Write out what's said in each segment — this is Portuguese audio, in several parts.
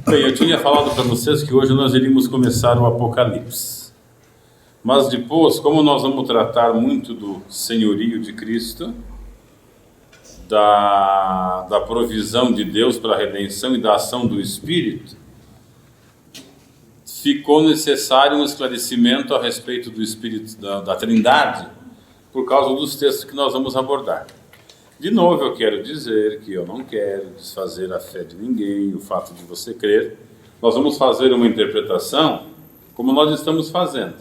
Bem, eu tinha falado para vocês que hoje nós iríamos começar o Apocalipse. Mas depois, como nós vamos tratar muito do senhorio de Cristo, da provisão de Deus para a redenção e da ação do Espírito, ficou necessário um esclarecimento a respeito do Espírito da Trindade, por causa dos textos que nós vamos abordar. De novo, eu quero dizer que eu não quero desfazer a fé de ninguém, o fato de você crer. Nós vamos fazer uma interpretação como nós estamos fazendo,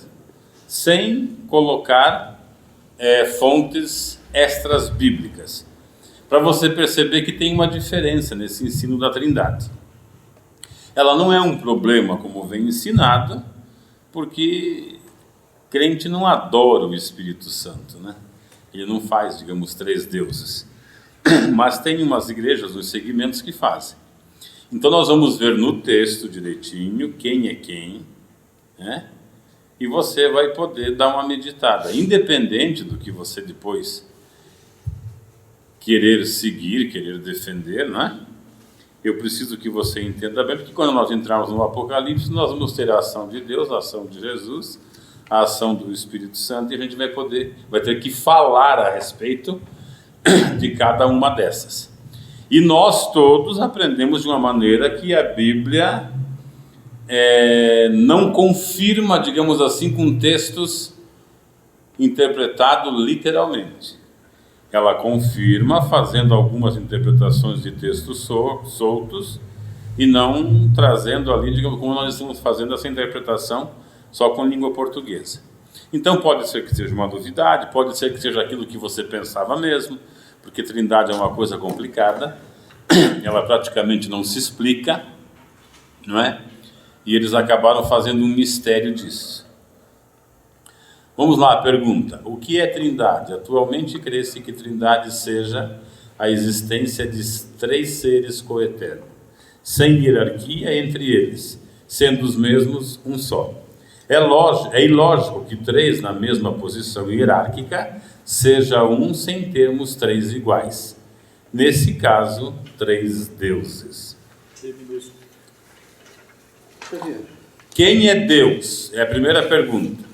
sem colocar fontes extras bíblicas, para você perceber que tem uma diferença nesse ensino da Trindade. Ela não é um problema como vem ensinado, porque crente não adora o Espírito Santo, né? Ele não faz, digamos, 3 deuses. Mas tem umas igrejas, uns segmentos que fazem. Então nós vamos ver no texto direitinho quem é quem, né? E você vai poder dar uma meditada, independente do que você depois querer seguir, querer defender, né? Eu preciso que você entenda bem, porque quando nós entrarmos no Apocalipse, nós vamos ter a ação de Deus, a ação de Jesus, a ação do Espírito Santo, e a gente vai ter que falar a respeito de cada uma dessas. E nós todos aprendemos de uma maneira que a Bíblia não confirma, digamos assim, com textos interpretados literalmente. Ela confirma fazendo algumas interpretações de textos soltos e não trazendo ali, digamos, como nós estamos fazendo essa interpretação só com língua portuguesa. Então pode ser que seja uma novidade, pode ser que seja aquilo que você pensava mesmo, porque Trindade é uma coisa complicada, ela praticamente não se explica, não é? E eles acabaram fazendo um mistério disso. Vamos lá, a pergunta: o que é Trindade? Atualmente crê-se que Trindade seja a existência de 3 seres coeternos, sem hierarquia entre eles, sendo os mesmos um só. É ilógico que 3 na mesma posição hierárquica seja um sem termos 3 iguais. Nesse caso, 3 deuses. Quem é Deus? É a primeira pergunta.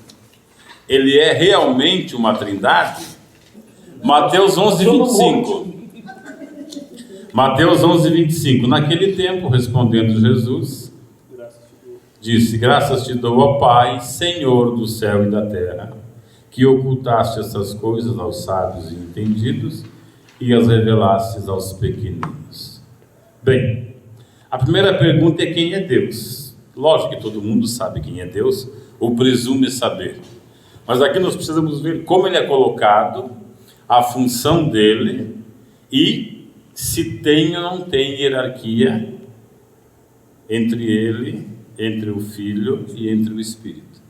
Ele é realmente uma trindade? Mateus 11:25. Mateus 11:25. Naquele tempo, respondendo Jesus, disse: graças te dou, ó Pai, Senhor do céu e da terra, que ocultaste essas coisas aos sábios e entendidos e as revelastes aos pequeninos. Bem, a primeira pergunta é: quem é Deus? Lógico que todo mundo sabe quem é Deus, ou presume saber. Mas aqui nós precisamos ver como ele é colocado, a função dele e se tem ou não tem hierarquia entre ele, entre o Filho e entre o Espírito.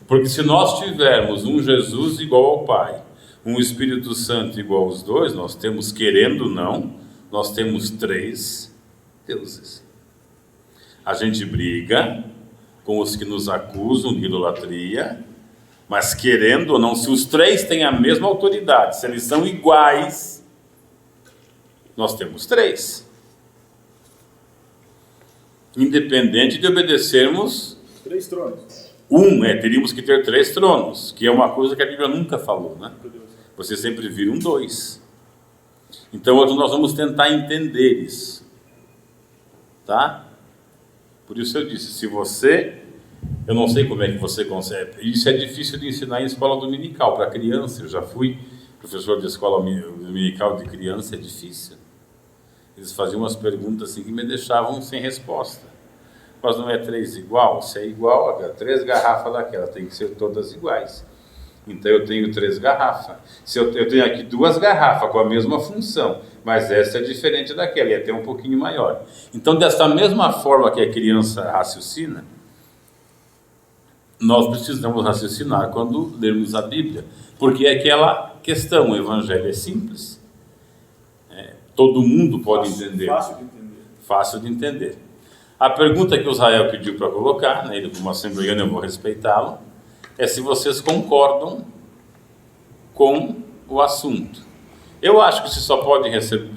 Porque se nós tivermos um Jesus igual ao Pai, um Espírito Santo igual aos dois, nós temos, querendo ou não, nós temos 3 deuses. A gente briga com os que nos acusam de idolatria, mas querendo ou não, se os 3 têm a mesma autoridade, se eles são iguais, nós temos 3. Independente de obedecermos 3 tronos. Teríamos que ter 3 tronos, que é uma coisa que a Bíblia nunca falou, né? Vocês sempre viram 2. Então hoje nós vamos tentar entender isso, tá? Por isso eu disse, eu não sei como é que você consegue, isso é difícil de ensinar em escola dominical, para criança. Eu já fui professor de escola dominical de criança, é difícil. Eles faziam umas perguntas assim que me deixavam sem resposta. Mas não é 3 igual? Se é igual, 3 garrafas daquela, tem que ser todas iguais. Então eu tenho 3 garrafas. Se eu tenho aqui 2 garrafas com a mesma função, mas essa é diferente daquela, e até um pouquinho maior. Então, dessa mesma forma que a criança raciocina, nós precisamos raciocinar quando lermos a Bíblia, porque é aquela questão, o Evangelho é simples, todo mundo pode entender. Fácil de entender. A pergunta que o Israel pediu para colocar, né, ele como assembleiano, eu vou respeitá-lo, é se vocês concordam com o assunto. Eu acho que você só pode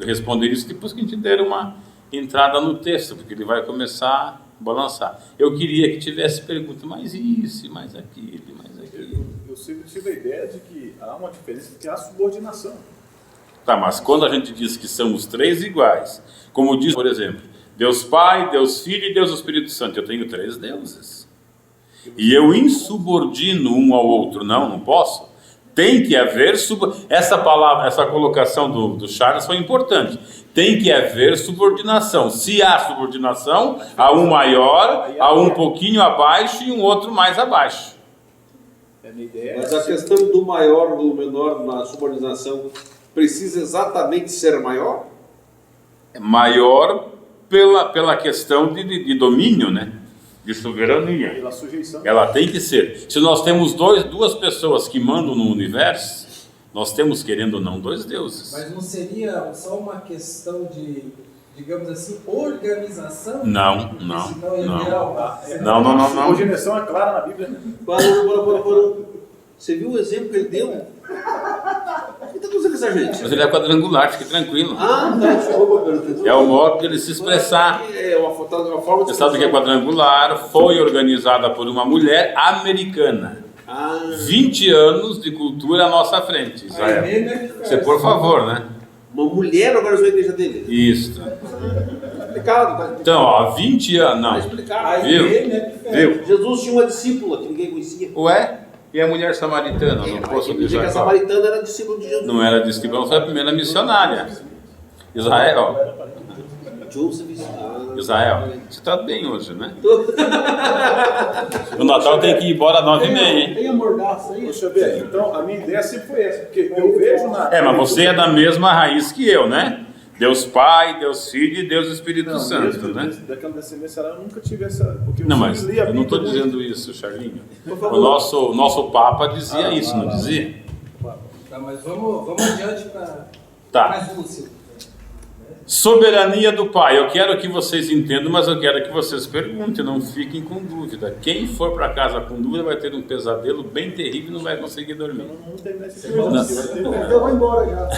responder isso depois que a gente der uma entrada no texto, porque ele vai começar balançar. Eu queria que tivesse pergunta, mais isso, mais aquilo, mais aquilo. Eu sempre tive a ideia de que há uma diferença entre a subordinação. Tá, mas quando a gente diz que são os três iguais, como diz, por exemplo, Deus Pai, Deus Filho e Deus Espírito Santo, eu tenho três deuses. E eu insubordino um ao outro, não posso. Tem que haver, essa palavra, essa colocação do Charles foi importante. Tem que haver subordinação. Se há subordinação, há um maior, há um pouquinho abaixo e um outro mais abaixo. Mas a questão do maior ou do menor na subordinação precisa exatamente ser maior? É maior pela questão de domínio, né? De soberania. Pela sujeição. Ela tem que ser. Se nós temos duas pessoas que mandam no universo, nós temos, querendo ou não, dois deuses. Mas não seria só uma questão de, digamos assim, organização? Não. A subordinação é clara na Bíblia. Parou. Você viu o exemplo que ele deu? O que está acontecendo com essa gente? Mas ele é quadrangular, fique tranquilo. Ah, tá. É o modo de ele se expressar. É uma forma de Você sabe que é quadrangular? Foi organizada por uma mulher americana. 20 anos de cultura à nossa frente, Israel. Você, por favor, né? Uma mulher organizou a igreja dele. Isso. Explicado, tá? Então, ó, 20 anos, não. Viu? Jesus tinha uma discípula que ninguém conhecia. Ué? E a mulher samaritana no poço de Dizia que a Jacó? samaritana era discípula de Jesus. Não era discípula, não foi a primeira missionária. Israel, você está bem hoje, né? O Natal tem que ir embora às 9h30, hein? Tem a mordaça aí? Deixa eu ver. Então, a minha ideia sempre foi essa. Porque eu vejo na... Mas você é da mesma raiz que eu, né? Deus Pai, Deus Filho e Deus Espírito Santo, né? Daquela descendência lá, eu nunca tive essa... Porque Não, mas li a eu não estou Bíblia dizendo isso, Charlinho. O nosso Papa dizia isso, não dizia? Tá, mas vamos adiante para Tá. mais lúcido. Soberania do Pai. Eu quero que vocês entendam, mas eu quero que vocês perguntem, não fiquem com dúvida. Quem for para casa com dúvida vai ter um pesadelo bem terrível e não vai conseguir dormir. não tem nessa Eu vou embora já.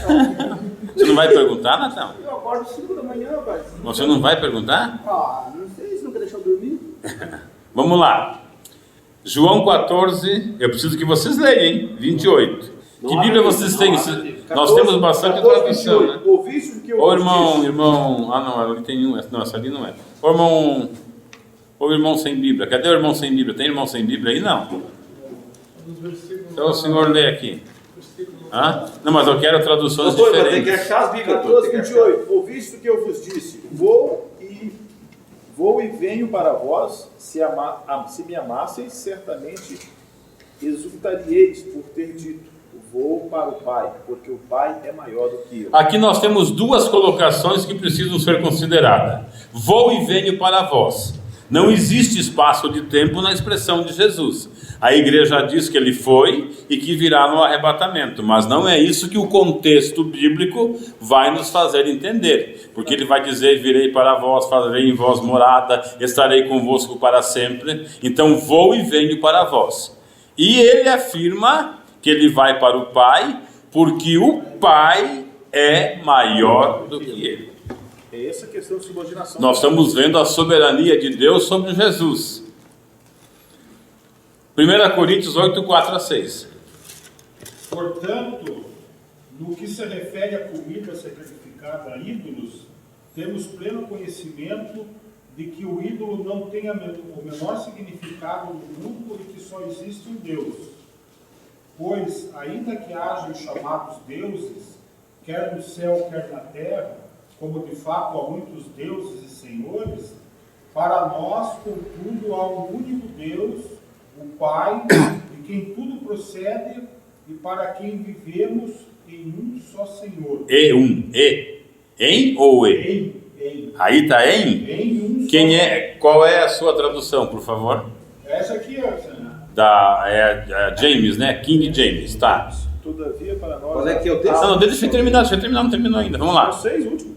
Você não vai perguntar, Natal? Eu acordo 5 da manhã, rapaz. Você não vai perguntar? Não sei se nunca deixou dormir. Vamos lá. João 14, eu preciso que vocês leiam, hein? 28. Que Bíblia vocês têm? Nós temos bastante tradução, né? Ô irmão, ali tem um, não, essa ali não é. Ô irmão sem Bíblia, cadê o irmão sem Bíblia? Tem irmão sem Bíblia aí? Não. Então o senhor lê aqui. Não, mas eu quero traduções diferentes. Tem que achar as Bíblias. 14:28. Ouviste o que eu vos disse? Vou e venho para vós. Se me amasseis, certamente exultaríeis por ter dito: vou para o Pai, porque o Pai é maior do que eu. Aqui nós temos duas colocações que precisam ser consideradas. Vou e venho para vós. Não existe espaço de tempo na expressão de Jesus. A igreja diz que ele foi e que virá no arrebatamento, mas não é isso que o contexto bíblico vai nos fazer entender, porque ele vai dizer: virei para vós, farei em vós morada, estarei convosco para sempre. Então vou e venho para vós. E ele afirma que ele vai para o Pai, porque o Pai é maior do que ele. É essa questão de subordinação. Nós estamos vendo a soberania de Deus sobre Jesus. 1 Coríntios 8, 4-6. Portanto, no que se refere à comida sacrificada a ídolos, temos pleno conhecimento de que o ídolo não tem o menor significado no mundo e que só existe um Deus. Pois, ainda que haja os chamados deuses, quer no céu, quer na terra, como de fato há muitos deuses e senhores, para nós, contudo, há um único Deus, o Pai, de quem tudo procede e para quem vivemos em um só Senhor. Em ou e? Em. Aí está em? Em um só. Quem é? Qual é a sua tradução, por favor? Essa aqui é James, né? King James, tá? Todavia para nós... Qual é que é o texto? Não, deixa eu terminar, não terminou ainda. Vamos lá. Vocês, último.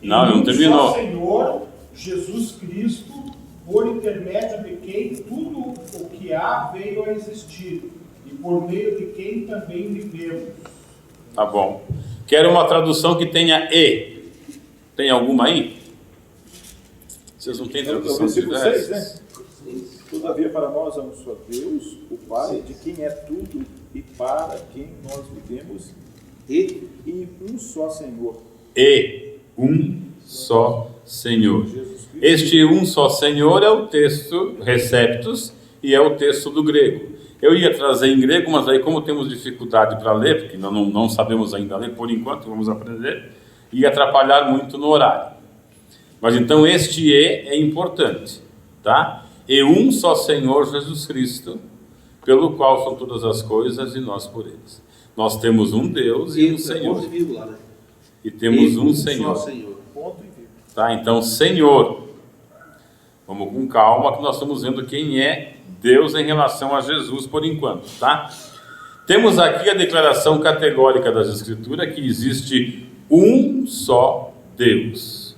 Não, não terminou. Só Senhor, Jesus Cristo, por intermédio de quem tudo o que há veio a existir, e por meio de quem também vivemos. Tá bom. Quero uma tradução que tenha e. Tem alguma aí? Vocês não têm É o tradução versículo 6, diversas? né? Todavia para nós é um só Deus, o Pai, de quem é tudo e para quem nós vivemos, e um só Senhor, E um só Senhor. Jesus Cristo. Este um só Senhor é o texto receptus e é o texto do grego. Eu ia trazer em grego, mas aí como temos dificuldade para ler, porque não sabemos ainda ler, por enquanto vamos aprender, ia atrapalhar muito no horário. Mas então este é importante, tá? E um só Senhor Jesus Cristo, pelo qual são todas as coisas e nós por eles. Nós temos um Deus e um Senhor. Ponto e vírgula, né? E temos E um só Senhor. Senhor. Ponto e vírgula. Tá? Então, Senhor. Vamos com calma que nós estamos vendo quem é Deus em relação a Jesus por enquanto, tá? Temos aqui a declaração categórica das Escrituras que existe um só Deus,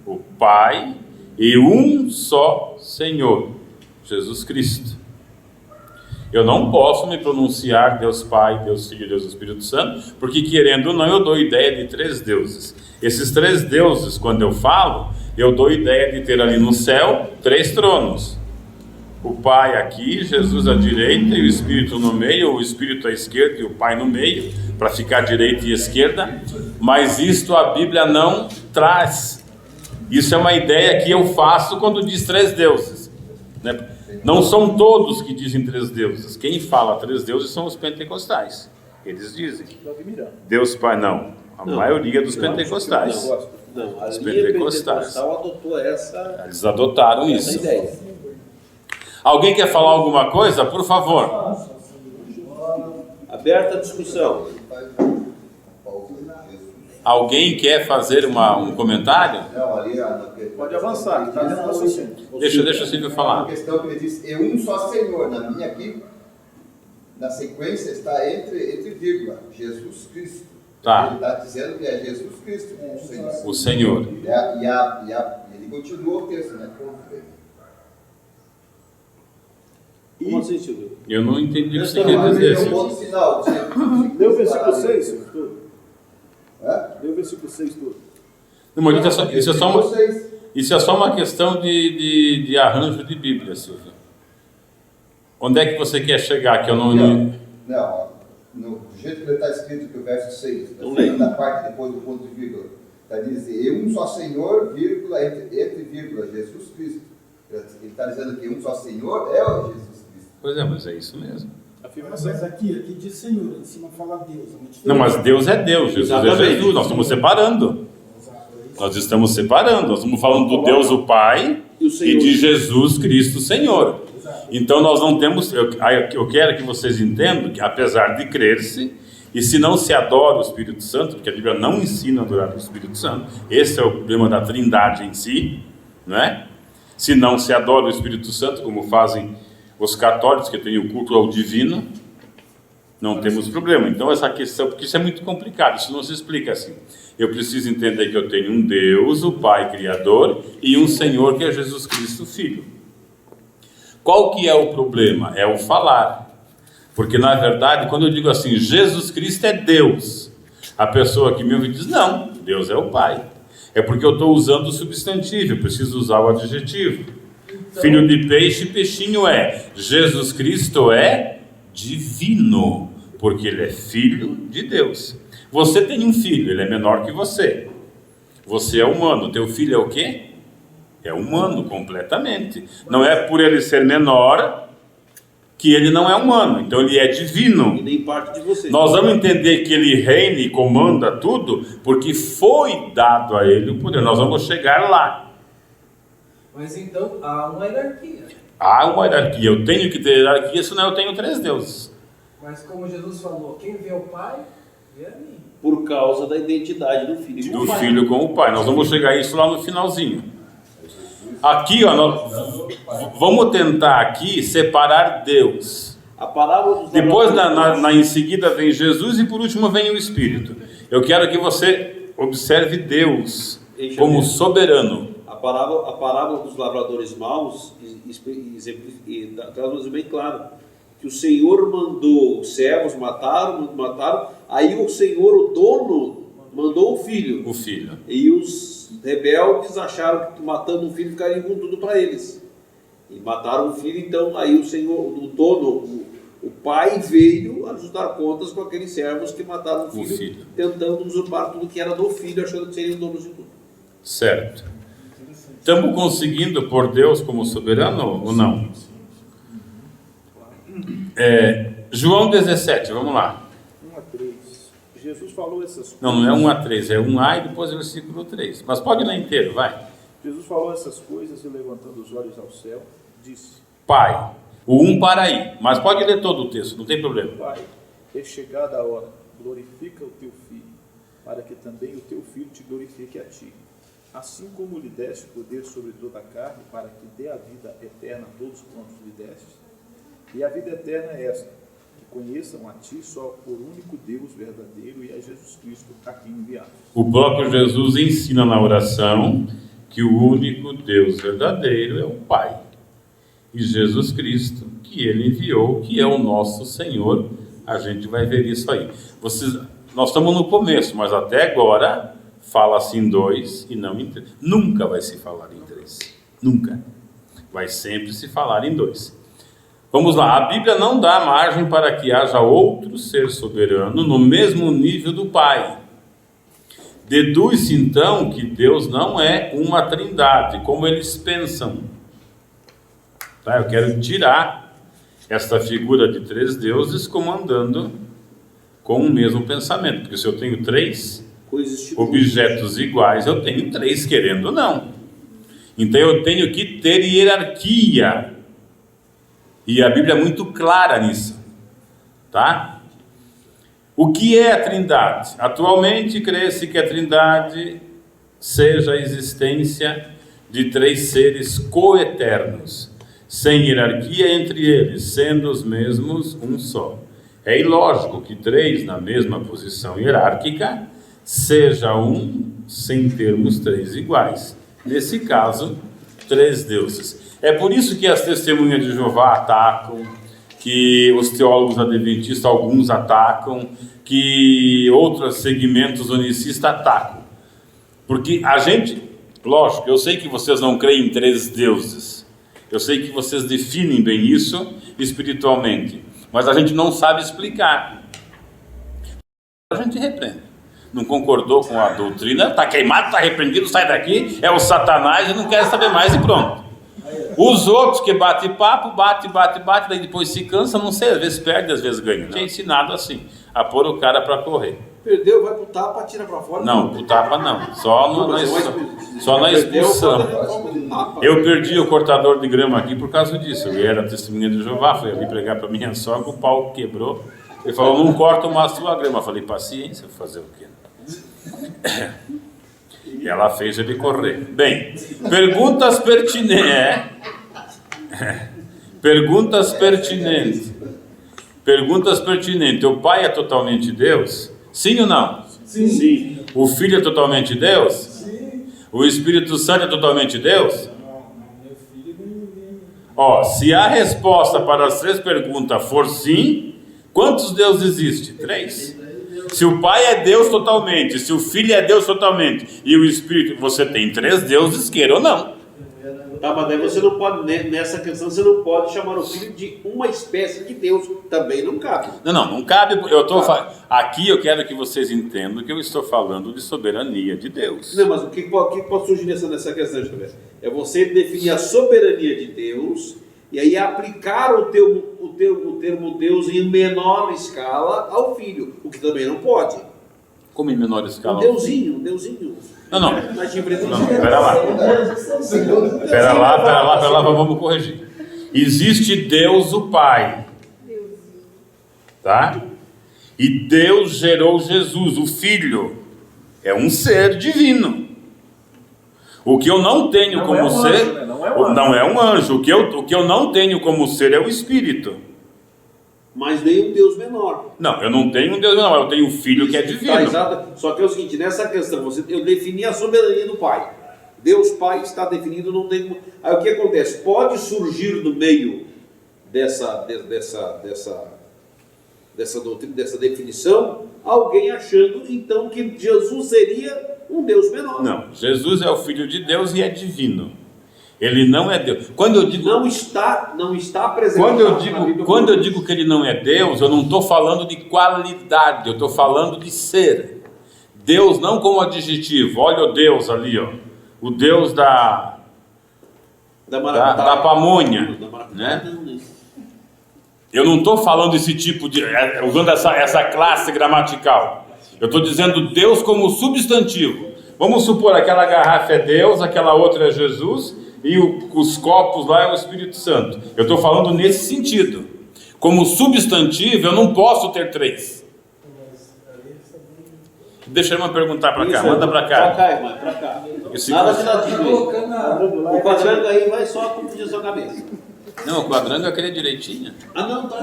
o Pai, e um só Senhor, Jesus Cristo. Eu não posso me pronunciar Deus Pai, Deus Filho e Deus Espírito Santo, porque querendo ou não eu dou ideia de 3 deuses. Esses 3 deuses, quando eu falo, eu dou ideia de ter ali no céu 3 tronos. O Pai aqui, Jesus à direita e o Espírito no meio, ou o Espírito à esquerda e o Pai no meio, para ficar direita e esquerda, mas isto a Bíblia não traz. Isso é uma ideia que eu faço quando diz 3 deuses, né? Não são todos que dizem 3 deuses. Quem fala 3 deuses são os pentecostais. Eles dizem Deus Pai, não. A maioria dos pentecostais. Não, a Os linha pentecostais. pentecostal adotou essa Eles adotaram isso. ideia. Alguém quer falar alguma coisa? Por favor. Aberta a discussão. Alguém quer fazer um comentário? Não, ali Pode avançar, que está dentro do raciocínio. Deixa o Silvio A falar. questão que ele diz, é um só Senhor. Na minha aqui, na sequência, está entre vírgula, Jesus Cristo. Tá. Ele está dizendo que é Jesus Cristo o Senhor. O Senhor. Ele continua o texto, né? Como assim, Silvio? Eu não entendi o que você Então, quer dizer. é um Silvio. ponto final. Lê o versículo 6, tudo. É? Lê o versículo 6 tudo. Não, mas isso é só uma questão de arranjo de Bíblia, Silvio. Onde é que você quer chegar? Que eu não... Não, do jeito que ele está escrito que o verso 6, na parte depois do ponto de vírgula, está dizendo, um só Senhor, vírgula, entre vírgula, Jesus Cristo. Ele está dizendo que um só Senhor é o Jesus Cristo. Pois é, mas é isso mesmo. Mas aqui diz Senhor, em cima fala Deus. Não, mas Deus é Deus, Jesus é Jesus. Nós estamos separando. Nós estamos separando. Nós estamos falando do Deus, o Pai, e de Jesus Cristo, Senhor. Então nós não temos... Eu quero que vocês entendam que, apesar de crer-se, e se não se adora o Espírito Santo, porque a Bíblia não ensina a adorar o Espírito Santo, esse é o problema da Trindade em si, não é? Se não se adora o Espírito Santo, como fazem os católicos que têm o culto ao divino, não temos problema. Então essa questão, porque isso é muito complicado, isso não se explica assim. Eu preciso entender que eu tenho um Deus, o Pai Criador, e um Senhor que é Jesus Cristo, Filho. Qual que é o problema? É o falar. Porque na verdade, quando eu digo assim, Jesus Cristo é Deus, a pessoa que me ouve diz, não, Deus é o Pai. É porque eu estou usando o substantivo, eu preciso usar o adjetivo. Filho de peixe, peixinho é. Jesus Cristo é divino, porque ele é filho de Deus. Você tem um filho, ele é menor que você. Você é humano, teu filho é o quê? É humano completamente. Não é por ele ser menor que ele não é humano, então ele é divino. E nem parte de você. Nós vamos entender que ele reina e comanda tudo, porque foi dado a ele o poder. Nós vamos chegar lá. Mas então há uma hierarquia. Há uma hierarquia. Eu tenho que ter hierarquia, senão eu tenho 3 deuses. Mas como Jesus falou, quem vê o Pai, vê a mim. Por causa da identidade do filho. Do filho com o pai. Nós vamos chegar a isso lá no finalzinho. Aqui, ó, nós vamos tentar aqui separar Deus. A parábola dos Depois, em seguida, vem Jesus e por último vem o Espírito. Eu quero que você observe Deus como soberano. A parábola dos lavradores maus traz bem claro que o Senhor mandou os servos mataram, aí o Senhor, o dono, Mandou o filho. O filho. E os rebeldes acharam que matando o filho ficariam com tudo para eles. E mataram o filho, então aí o Senhor, o dono, o pai veio ajustar contas com aqueles servos que mataram o filho, tentando usurpar tudo que era do filho, achando que seriam donos de tudo. Certo. Estamos conseguindo pôr Deus como soberano ou não? João 17, vamos lá. 1 a 3. Jesus falou essas coisas. Não é 1 a 3, é 1a e depois o versículo 3. Mas pode ler inteiro, vai. Jesus falou essas coisas e, levantando os olhos ao céu, disse: Pai. O 1 para aí, mas pode ler todo o texto, não tem problema. Pai, é chegada a hora, glorifica o teu filho, para que também o teu filho te glorifique a ti. Assim como lhe deste poder sobre toda a carne, para que dê a vida eterna a todos quantos lhe deste. E a vida eterna é esta: que conheçam a ti só por único Deus verdadeiro e a Jesus Cristo a quem enviaste. O próprio Jesus ensina na oração que o único Deus verdadeiro é o Pai. E Jesus Cristo, que Ele enviou, que é o nosso Senhor. A gente vai ver isso aí. Nós estamos no começo, mas até agora fala-se em 2 e não em 3. Nunca vai se falar em 3. Nunca. Vai sempre se falar em 2. Vamos lá. A Bíblia não dá margem para que haja outro ser soberano no mesmo nível do Pai. Deduz-se então que Deus não é uma trindade, como eles pensam. Tá? Eu quero tirar esta figura de 3 deuses comandando com o mesmo pensamento, porque se eu tenho 3 objetos iguais, eu tenho 3 querendo ou não. Então eu tenho que ter hierarquia, e a Bíblia é muito clara nisso, tá? O que é a trindade? Atualmente crê-se que a trindade seja a existência de 3 seres coeternos, sem hierarquia entre eles, sendo os mesmos um só. É ilógico que 3 na mesma posição hierárquica seja um sem termos 3 iguais. Nesse caso, 3 deuses. É por isso que as testemunhas de Jeová atacam, que os teólogos adventistas, alguns atacam, que outros segmentos unicistas atacam. Porque a gente, lógico, eu sei que vocês não creem em 3 deuses. Eu sei que vocês definem bem isso espiritualmente, mas a gente não sabe explicar. A gente repreende. Não concordou com a doutrina, está queimado, está repreendido, sai daqui, é o Satanás e não quer saber mais e pronto. Os outros que batem papo, bate, daí depois se cansa, não sei, às vezes perde, às vezes ganha. Tinha ensinado assim, a pôr o cara para correr. Perdeu, vai pro tapa, tira para fora. Não, pro tapa não, só na expulsão. Eu perdi o cortador de grama aqui por causa disso. Eu era testemunha de Jeová, fui ali pregar para minha sogra, o pau quebrou. Ele falou, não corta mais a sua grama. Eu falei, paciência, vou fazer o quê? E ela fez ele correr. Bem, perguntas pertinentes. Perguntas pertinentes. Perguntas pertinentes. O Pai é totalmente Deus? Sim ou não? Sim. O Filho é totalmente Deus? Sim. O Espírito Santo é totalmente Deus? Meu filho não. Ó, se a resposta para as 3 perguntas for sim, quantos deuses existem? 3. Se o Pai é Deus totalmente, se o Filho é Deus totalmente e o Espírito, você tem 3 deuses, queira ou não. Tá, mas daí você não pode, nessa questão, você não pode chamar o filho de uma espécie de Deus, também não cabe. Não cabe. Aqui eu quero que vocês entendam que eu estou falando de soberania de Deus. Não, mas o que pode surgir nessa questão, José? É você definir a soberania de Deus e aí aplicar o termo Deus em menor escala ao filho, o que também não pode. Como em menor escala? Um deusinho. Não, pera lá, vamos corrigir. Existe Deus o Pai, tá? E Deus gerou Jesus, o Filho, é um ser divino. O que eu não tenho como ser, não é um anjo. O que eu não tenho como ser é o Espírito. Mas nem um Deus menor. Não, eu não tenho um Deus menor, eu tenho um Filho que é divino. Tá, exato. Só que é o seguinte, nessa questão, eu defini a soberania do Pai. Deus Pai está definido, não tem... Aí o que acontece? Pode surgir no meio dessa doutrina, dessa definição, alguém achando então que Jesus seria um Deus menor. Não, Jesus é o Filho de Deus e é divino. Ele não é Deus. Quando eu digo, Não está apresentado na Bíblia quando eu como digo que ele não é Deus, eu não estou falando de qualidade, eu estou falando de ser. Deus não como adjetivo. Olha o Deus ali, ó. O Deus da pamonha, né? Eu não estou falando esse tipo de, usando essa classe gramatical. Eu estou dizendo Deus como substantivo. Vamos supor, aquela garrafa é Deus, aquela outra é Jesus, e os copos lá é o Espírito Santo. Eu estou falando nesse sentido. Como substantivo, eu não posso ter três. Deixa eu perguntar para cá, manda para cá. Pra cá, irmão, pra cá. Nada de latino. O quadrando aí vai só confundir sua cabeça. Não, o quadrango eu queria direitinho. Ah, não, tá, O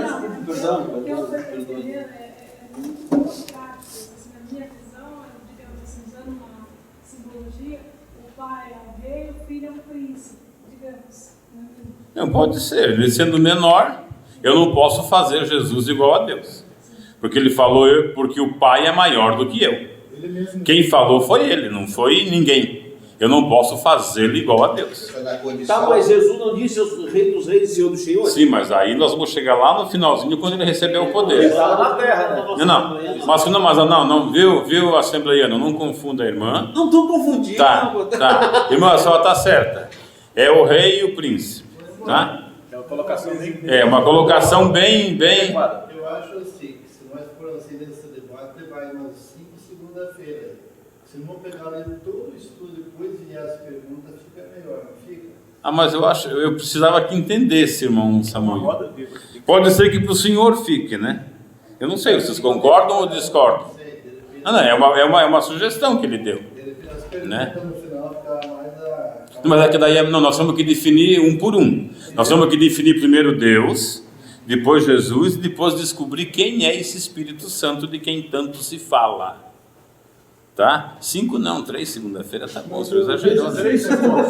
que eu estou defendendo é muito prático. Assim, na minha visão, digamos assim, usando uma simbologia, o pai é o rei, o filho é o príncipe, digamos. Não, pode ser. Ele sendo menor, eu não posso fazer Jesus igual a Deus. Porque ele falou, porque o pai é maior do que eu. Quem falou foi ele, não foi ninguém. Eu não posso fazê-lo igual a Deus. Tá, mas Jesus não disse o rei dos reis e senhor dos senhores? Sim, mas aí nós vamos chegar lá no finalzinho quando ele recebeu o Ele poder. estava na terra, né? Não, viu, assembleiano, não confunda a irmã. Não estou confundindo. Tá. Irmã, só está certa. É o rei e o príncipe, tá? É uma colocação bem... É uma colocação bem... Eu acho assim, que se nós formos assim nesse debate, vai umas 5 segunda-feira. Se não pegar ele todo o estudo depois e as perguntas, fica melhor, não fica? Ah, mas eu precisava que entendesse, irmão Samuel. Pode ser que para o senhor fique, né? Eu não sei, vocês concordam ou discordam? Não, é uma sugestão que ele deu. As perguntas Né? no final ficam mais a... Mas é que daí nós temos que definir um por um. Nós temos que definir primeiro Deus, depois Jesus, e depois descobrir quem é esse Espírito Santo de quem tanto se fala. Tá? 5 não, 3 segunda-feira tá bom, o senhor exagerou. 3 segundos.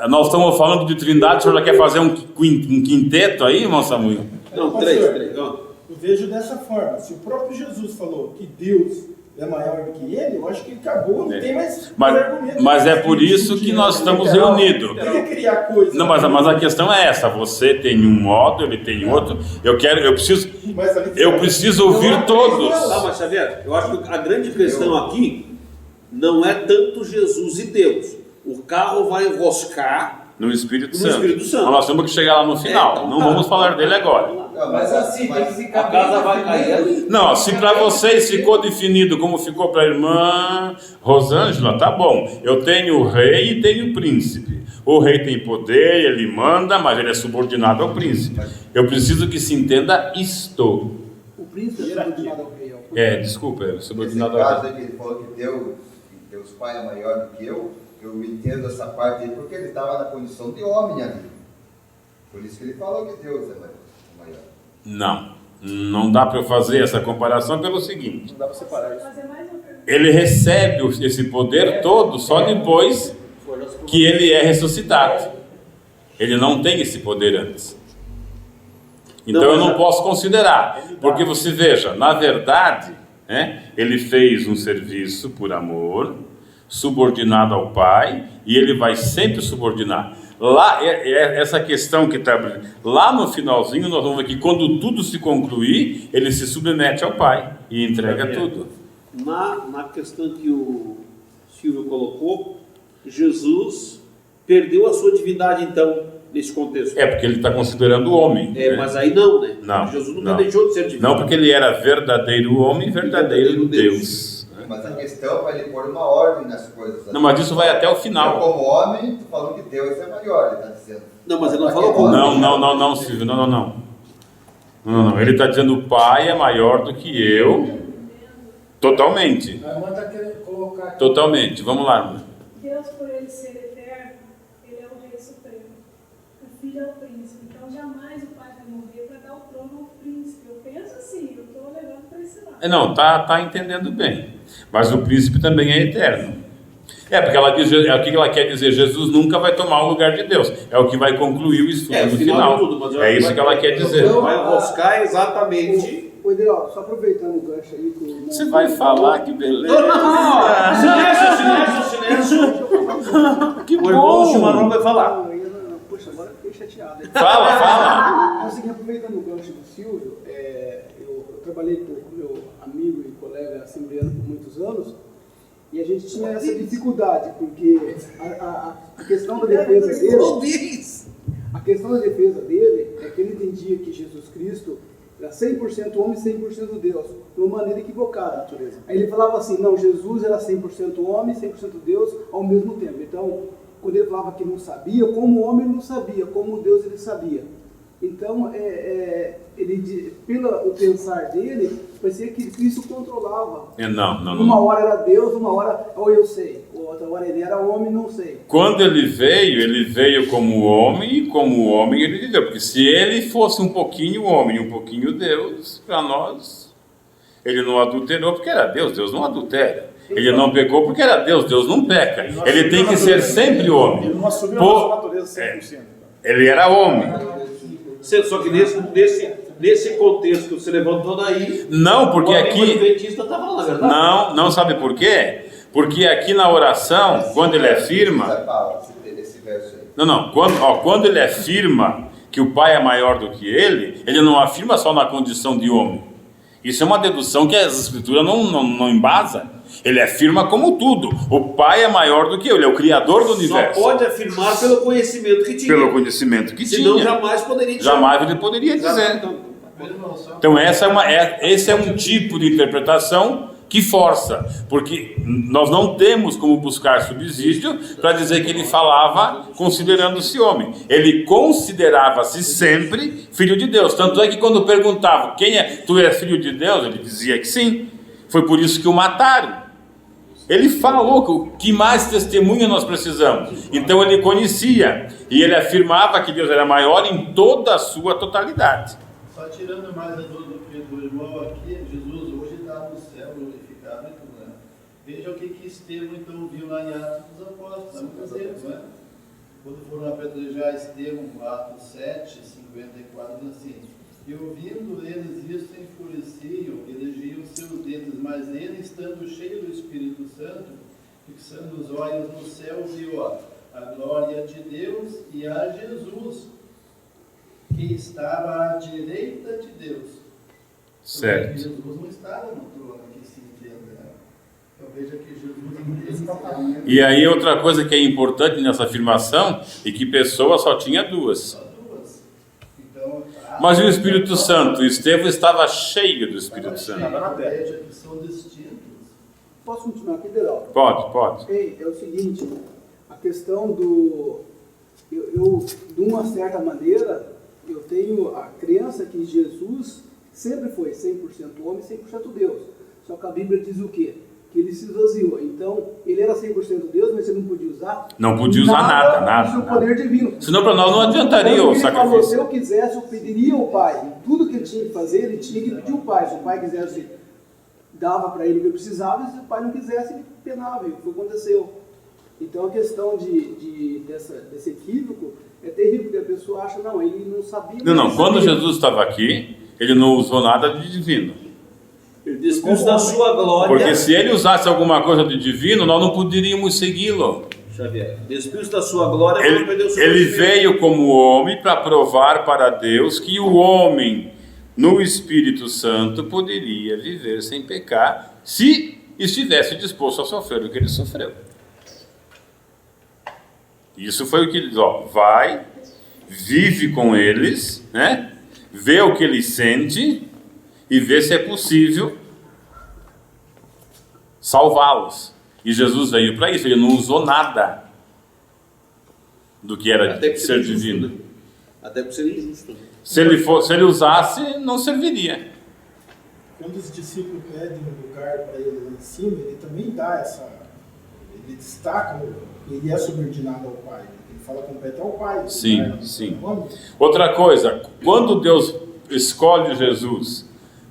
Nós estamos falando de trindade, o senhor já quer fazer um quinteto aí, irmão Samuel? Não, 3. Eu vejo dessa forma, se o próprio Jesus falou que Deus é maior do que ele, eu acho que acabou, não tem mais argumento. Mas é por isso que nós estamos reunidos. Tem que criar coisa. Não, mas a questão é essa, você tem um modo, ele tem outro, eu preciso ouvir todos. Não, mas Xavier, eu acho que a grande questão aqui não é tanto Jesus e Deus. O carro vai enroscar No Espírito No Santo. Espírito Santo. Mas nós temos que chegar lá no final. Não vamos falar dele agora. Mas assim, tem que ficar A casa vai cair ali. Não, se para vocês ficou definido como ficou para a irmã Rosângela, tá bom. Eu tenho o rei e tenho o príncipe. O rei tem poder, ele manda, mas ele é subordinado ao príncipe. Eu preciso que se entenda isto. O príncipe é subordinado ao rei. Desculpa, é Nesse subordinado ao caso rei. aí que ele falou que Deus Pai é maior do que eu entendo essa parte aí porque ele estava na condição de homem ali. Por isso que ele falou que Deus é maior. Não dá para eu fazer essa comparação pelo seguinte. Não dá para separar isso. Fazer mais uma pergunta. Ele recebe esse poder todo só depois que ele é ressuscitado. Ele não tem esse poder antes. Então eu não posso considerar. Porque você veja, na verdade, ele fez um serviço por amor, subordinado ao Pai, e ele vai sempre subordinar. Lá, essa questão que está lá no finalzinho, nós vamos ver que quando tudo se concluir, ele se submete ao Pai e entrega tudo. Na questão que o Silvio colocou, Jesus perdeu a sua divindade, então, nesse contexto. Porque ele está considerando o homem. Mas aí não, né? Não, Jesus não. deixou de ser divino. Não, porque ele era verdadeiro homem, verdadeiro Deus. Mas a questão é para ele pôr uma ordem nas coisas. Não, mas isso vai até o Eu, final. como homem, estou falando que Deus é maior, ele está dizendo. Não, mas ele não Para falou que como. homem? Não, Silvio, não. Ele está dizendo o Pai é maior do que eu. Totalmente. A irmã está querendo colocar aqui. Totalmente. Vamos lá, irmã. Deus, por ele ser eterno, ele é o Rei Supremo. O Filho é o Príncipe. Então, jamais o Pai vai morrer para dar o trono ao Príncipe. Eu penso assim, eu estou levando para esse lado. Não, tá entendendo bem. Mas o príncipe também é eterno. Porque ela diz, o que ela quer dizer? Jesus nunca vai tomar o lugar de Deus. É o que vai concluir o estudo no final. de tudo, mas É isso que ela quer dizer. Vai buscar exatamente. Ô, Ideal, só aproveitando o gancho aí que Você vai falar, que beleza. Silêncio. Que O irmão do bom. Chimarrão vai falar. Não, poxa, agora eu fiquei chateado. Fala. Mas assim, aproveitando o gancho do Silvio, eu trabalhei com meu amigo e colega assembleano por muitos anos, e a gente tinha essa dificuldade, porque a questão da defesa dele, a questão da defesa dele é que ele entendia que Jesus Cristo era 100% homem e 100% Deus, de uma maneira equivocada. Aí ele falava assim, não, Jesus era 100% homem e 100% Deus ao mesmo tempo. Então, quando ele falava que não sabia, como homem ele não sabia, como Deus ele sabia. Então, ele, pelo pensar dele, parecia que Cristo controlava. Não. Uma hora era Deus, uma hora, ou eu sei, outra hora ele era homem, não sei. Quando ele veio como homem, e como homem ele viveu. Porque se ele fosse um pouquinho homem, um pouquinho Deus, para nós, ele não adulterou porque era Deus, Deus não adultera. Ele não pecou porque era Deus, Deus não peca. Ele tem que ser sempre homem. Ele não assumiu a nossa natureza 100%. Ele era homem. Só que nesse contexto que você levantou daí, Não, porque o aqui... adventista está falando a verdade. Não, sabe por quê? Porque aqui na oração, quando ele afirma... Esse verso aí. Não, quando ele afirma que o Pai é maior do que ele não afirma só na condição de homem. Isso é uma dedução que as Escrituras não embasa. Ele afirma como tudo. O Pai é maior do que eu, ele é o Criador do universo. Só pode afirmar pelo conhecimento que tinha. Pelo conhecimento que Senão tinha. jamais poderia dizer. Jamais ele poderia dizer. Então esse é um tipo de interpretação que força, porque nós não temos como buscar subsídio para dizer que ele falava considerando-se homem. Ele considerava-se sempre filho de Deus. Tanto é que quando perguntavam, tu és filho de Deus? Ele dizia que sim. Foi por isso que o mataram. Ele falou que mais testemunha nós precisamos. Então ele conhecia e ele afirmava que Deus era maior em toda a sua totalidade. Só tirando mais a dúvida do irmão aqui, Jesus hoje está no céu glorificado e tudo, né? Veja o que Estevão então viu lá em Atos dos Apóstolos, há muitos tempos, né? Quando foram apedrejar Estevão, Atos 7, 54, diz assim: e ouvindo eles isso, enfureciam, elegiam seus dentes, mas ele, estando cheio do Espírito Santo, fixando os olhos no céu, viu a glória de Deus e a Jesus, que estava à direita de Deus. Certo. Porque Jesus não estava no trono, que se entenda, né? Então veja que Jesus... E aí outra coisa que é importante nessa afirmação é que pessoa só tinha duas. Só duas. Então, Mas e o Espírito Santo? Estevão estava cheio do Espírito Santo. veja que são distintos. Posso continuar aqui, Deraldo? Pode. É o seguinte, a questão do... Eu, de uma certa maneira, eu tenho a crença que Jesus sempre foi 100% homem e 100% Deus. Só que a Bíblia diz o quê? Que ele se esvaziou. Então, ele era 100% Deus, mas ele não podia usar... Não podia usar nada. do seu poder divino. Senão para nós não adiantaria Então, o ele falou, sacrifício. se eu quisesse, eu pediria ao Pai. Tudo que ele tinha que fazer, ele tinha que pedir ao Pai. Se o Pai quisesse, dava para ele o que ele precisava, e se o Pai não quisesse, ele penava. E foi o que aconteceu. Então, a questão desse equívoco é terrível, porque a pessoa acha, não, ele não sabia... Não. Quando Jesus estava aqui, ele não usou nada de divino. Ele dispôs da sua glória. Porque se ele usasse alguma coisa de divino, nós não poderíamos segui-lo. Xavier, despiu-se da sua glória para não perder o seu Ele espírito. veio como homem para provar para Deus que o homem, no Espírito Santo, poderia viver sem pecar, se estivesse disposto a sofrer o que ele sofreu. Isso foi o que ele diz, vai, vive com eles, né? Vê o que ele sente e vê se é possível salvá-los. E Jesus veio para isso, ele não usou nada do que era Até por ser injusto, divino. né? Até por ser injusto. Se ele usasse, não serviria. Quando os discípulos pedem um lugar para ele lá em cima, ele também dá ele destaca, ele é subordinado ao Pai. Ele fala compete ao Pai. Sim. Outra coisa, quando Deus escolhe Jesus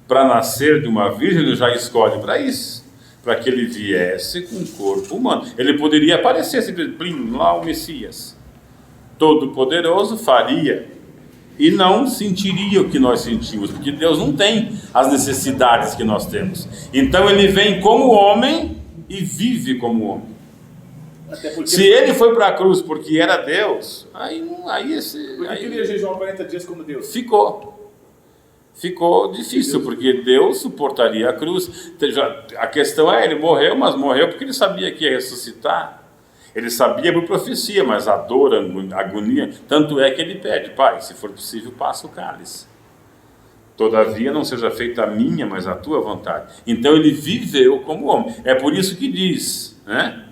para nascer de uma virgem, ele já escolhe para isso. para que ele viesse com um corpo humano. Ele poderia aparecer simplesmente, lá o Messias, todo-poderoso, faria, e não sentiria o que nós sentimos, porque Deus não tem as necessidades que nós temos. Então ele vem como homem e vive como homem. Se ele foi para a cruz porque era Deus, Por que ele ia jejuar 40 dias como Deus? Ficou difícil, porque Deus suportaria a cruz. A questão é, ele morreu, mas morreu porque ele sabia que ia ressuscitar. Ele sabia por profecia, mas a dor, a agonia, tanto é que ele pede: Pai, se for possível, passa o cálice. Todavia não seja feita a minha, mas a tua vontade. Então ele viveu como homem. É por isso que diz, né,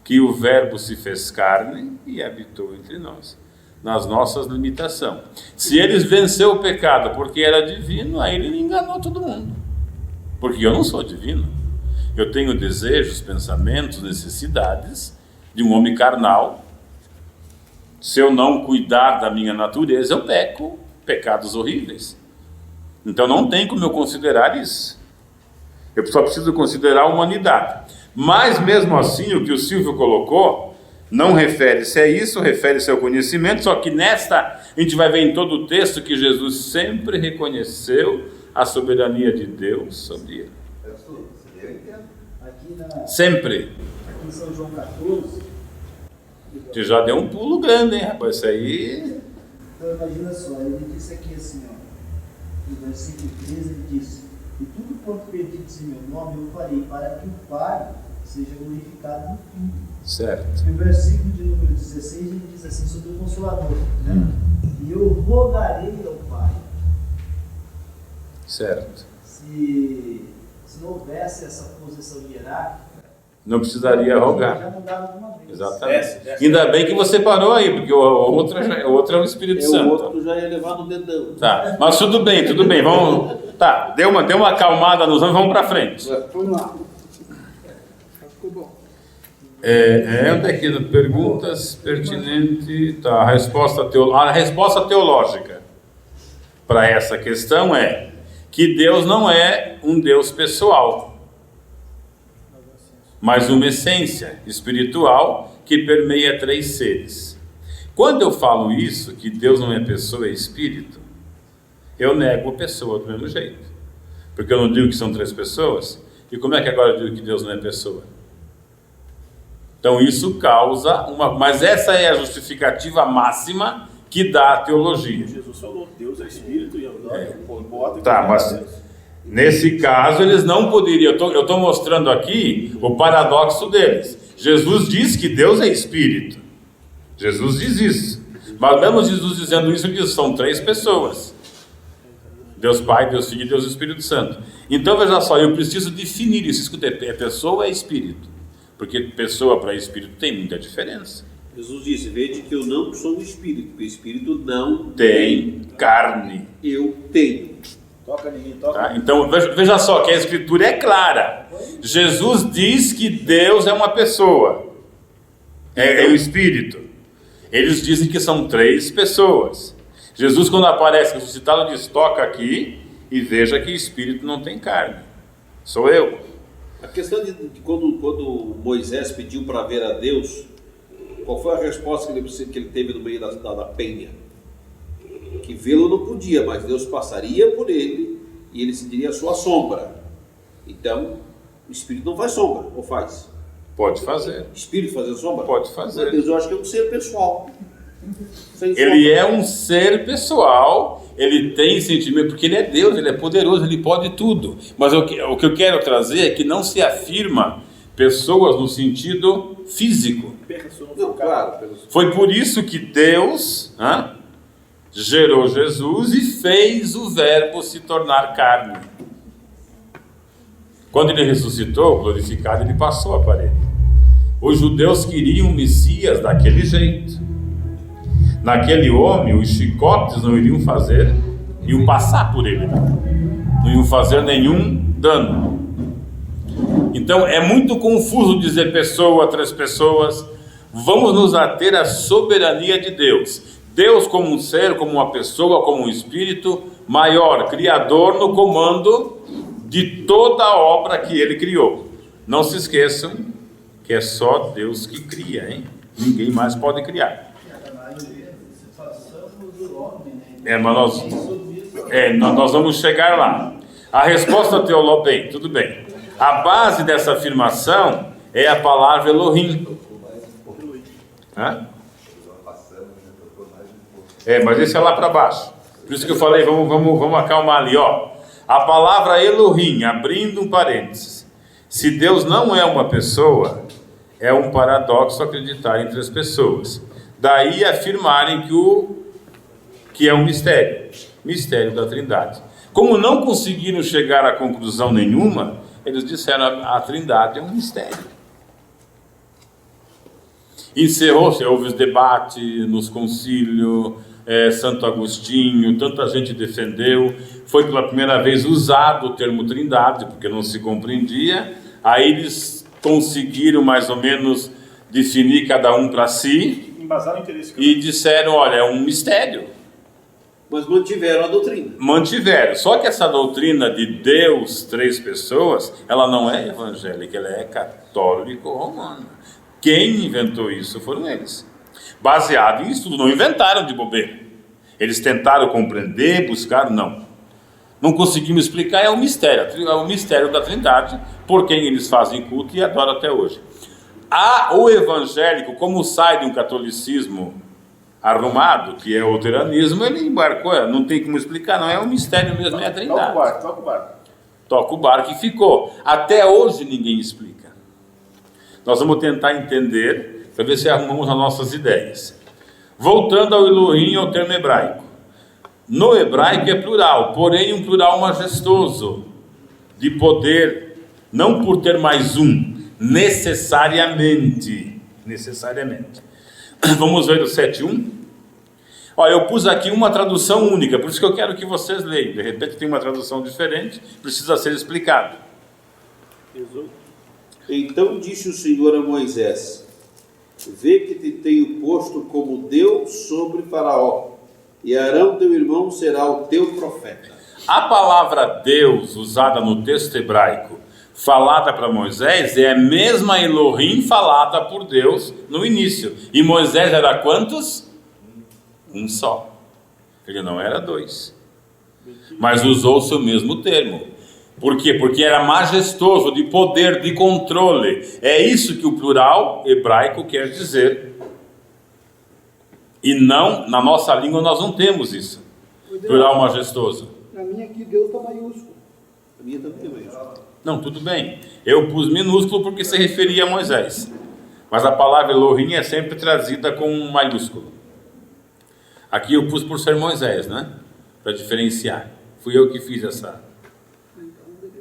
que o Verbo se fez carne e habitou entre nós, nas nossas limitações. Se ele venceu o pecado porque era divino, aí ele enganou todo mundo. Porque eu não sou divino. Eu tenho desejos, pensamentos, necessidades de um homem carnal. Se eu não cuidar da minha natureza, eu peco pecados horríveis. Então não tem como eu considerar isso. Eu só preciso considerar a humanidade. Mas mesmo assim, o que o Silvio colocou não refere-se a isso, refere-se ao conhecimento. Só que nesta, a gente vai ver em todo o texto que Jesus sempre reconheceu a soberania de Deus sobre ele. Eu entendo. Sempre. Aqui em São João 14. Você já deu um pulo grande, hein, rapaz? Isso aí. Então imagina só, ele disse aqui assim, ó, no versículo 13 ele disse: e tudo quanto pedides em meu nome eu farei, para que o Pai seja glorificado no Filho. Certo. No versículo de número 16 ele diz assim sobre o Consolador, né? E eu rogarei ao Pai. Certo. Se não houvesse essa posição hierárquica, não precisaria rogar. Já mudava de uma vez. Exatamente. Ainda bem que você parou aí, porque o outro é o Espírito Santo. O outro já ia levar no dedão. Tá, mas tudo bem, vamos. Tá, deu uma acalmada nos anos, vamos para frente. Vamos lá. Ficou bom. Onde é que perguntas pertinentes? Tá, a resposta teológica para essa questão é que Deus não é um Deus pessoal, mas uma essência espiritual que permeia três seres. Quando eu falo isso, que Deus não é pessoa, é espírito, eu nego a pessoa do mesmo jeito, porque eu não digo que são três pessoas. E como é que agora eu digo que Deus não é pessoa? Então isso causa mas essa é a justificativa máxima que dá a teologia. Jesus falou: Deus é espírito e eu Tá, mas nesse caso eles não poderiam. Eu estou mostrando aqui o paradoxo deles. Jesus diz que Deus é espírito. Jesus diz isso. Mas mesmo Jesus dizendo isso, ele diz: são três pessoas: Deus Pai, Deus Filho e Deus Espírito Santo. Então veja só, eu preciso definir isso. Escuta, é pessoa ou é espírito? Porque pessoa para espírito tem muita diferença. Jesus disse: vede que eu não sou um espírito, porque o espírito não tem carne. Eu tenho. Toca ninguém, toca. Tá? Então veja só que a escritura é clara. Jesus diz que Deus é uma pessoa, é o espírito. Eles dizem que são três pessoas. Jesus, quando aparece ressuscitado, diz: toca aqui e veja que o espírito não tem carne, sou eu. A questão de quando Moisés pediu para ver a Deus, qual foi a resposta que ele teve no meio da penha? Que vê-lo não podia, mas Deus passaria por ele e ele sentiria a sua sombra. Então, o Espírito não faz sombra, ou faz? Pode fazer. Espírito fazer sombra? Pode fazer. Mas Deus, eu acho que é um ser pessoal. Ele é um ser pessoal, ele tem sentimento, porque ele é Deus, ele é poderoso, ele pode tudo. Mas o que eu quero trazer é que não se afirma pessoas no sentido físico. Não, claro. Foi por isso que Deus gerou Jesus e fez o Verbo se tornar carne. Quando ele ressuscitou, glorificado, ele passou a parede. Os judeus queriam um Messias daquele jeito. Naquele homem, os chicotes não iriam passar por ele, não iam fazer nenhum dano. Então é muito confuso dizer pessoa, três pessoas. Vamos nos ater à soberania de Deus. Deus como um ser, como uma pessoa, como um espírito maior, criador, no comando de toda a obra que ele criou. Não se esqueçam que é só Deus que cria, hein? Ninguém mais pode criar. Mas nós vamos chegar lá. A resposta teológica, bem, tudo bem. A base dessa afirmação é a palavra Elohim. Hã? Mas esse é lá para baixo. Por isso que eu falei, vamos acalmar ali, ó. A palavra Elohim, abrindo um parênteses. Se Deus não é uma pessoa, é um paradoxo acreditar em 3 pessoas. Daí afirmarem que é um mistério da Trindade. Como não conseguiram chegar a conclusão nenhuma, eles disseram a Trindade é um mistério. Encerrou-se, houve os debates nos concílios, Santo Agostinho, tanta gente defendeu, foi pela primeira vez usado o termo Trindade, porque não se compreendia, aí eles conseguiram mais ou menos definir cada um para si, e disseram, olha, é um mistério. Mas mantiveram a doutrina. Mantiveram, só que essa doutrina de Deus, 3 pessoas, ela não é evangélica, ela é católico-romana. Quem inventou isso foram eles. Baseado em estudo, não inventaram de bobeira. Eles tentaram compreender, buscar, não conseguimos explicar, é o mistério da Trindade, por quem eles fazem culto e adoram até hoje. O evangélico, como sai de um catolicismo arrumado, que é o luteranismo, ele embarcou, não tem como explicar, não é um mistério mesmo, é a Trindade. Toca o barco e ficou. Até hoje ninguém explica. Nós vamos tentar entender, para ver se arrumamos as nossas ideias. Voltando ao Elohim, ao termo hebraico. No hebraico é plural, porém um plural majestoso, de poder, não por ter mais um, necessariamente. Vamos ver o 7.1? Olha, eu pus aqui uma tradução única, por isso que eu quero que vocês leiam. De repente tem uma tradução diferente, precisa ser explicado. Então disse o Senhor a Moisés: vê que te tenho posto como Deus sobre Faraó, e Arão teu irmão será o teu profeta. A palavra Deus, usada no texto hebraico, falada para Moisés, é a mesma Elohim falada por Deus no início. E Moisés era quantos? Um só. Ele não era 2. Mas usou-se o mesmo termo. Por quê? Porque era majestoso, de poder, de controle. É isso que o plural hebraico quer dizer. E não, na nossa língua nós não temos isso. Plural majestoso. Na minha aqui Deus está maiúsculo. A minha também é maiúsculo. Não, tudo bem. Eu pus minúsculo porque se referia a Moisés. Mas a palavra Elohim é sempre trazida com um maiúsculo. Aqui eu pus por ser Moisés, né? Para diferenciar. Fui eu que fiz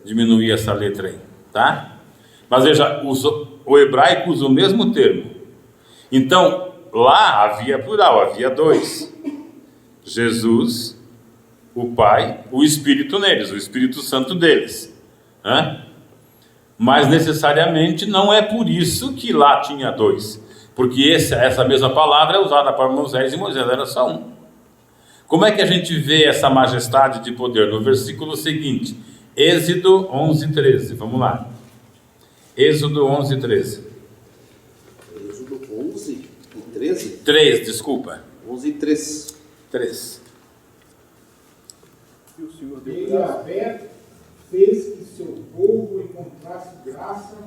diminuir essa letra aí, tá? Mas veja, o hebraico usa o mesmo termo. Então, lá havia plural, havia 2. Jesus, o Pai, o Espírito neles, o Espírito Santo deles. Mas necessariamente não é por isso que lá tinha 2, porque essa mesma palavra é usada para Moisés e Moisés era só um. Como é que a gente vê essa majestade de poder? No versículo seguinte, Êxodo 11:13, vamos lá. Êxodo 11:13. Êxodo 11 e 13? 3, desculpa. 11 e 3. 3. E o Senhor deu graça, fez que seu povo encontrasse graça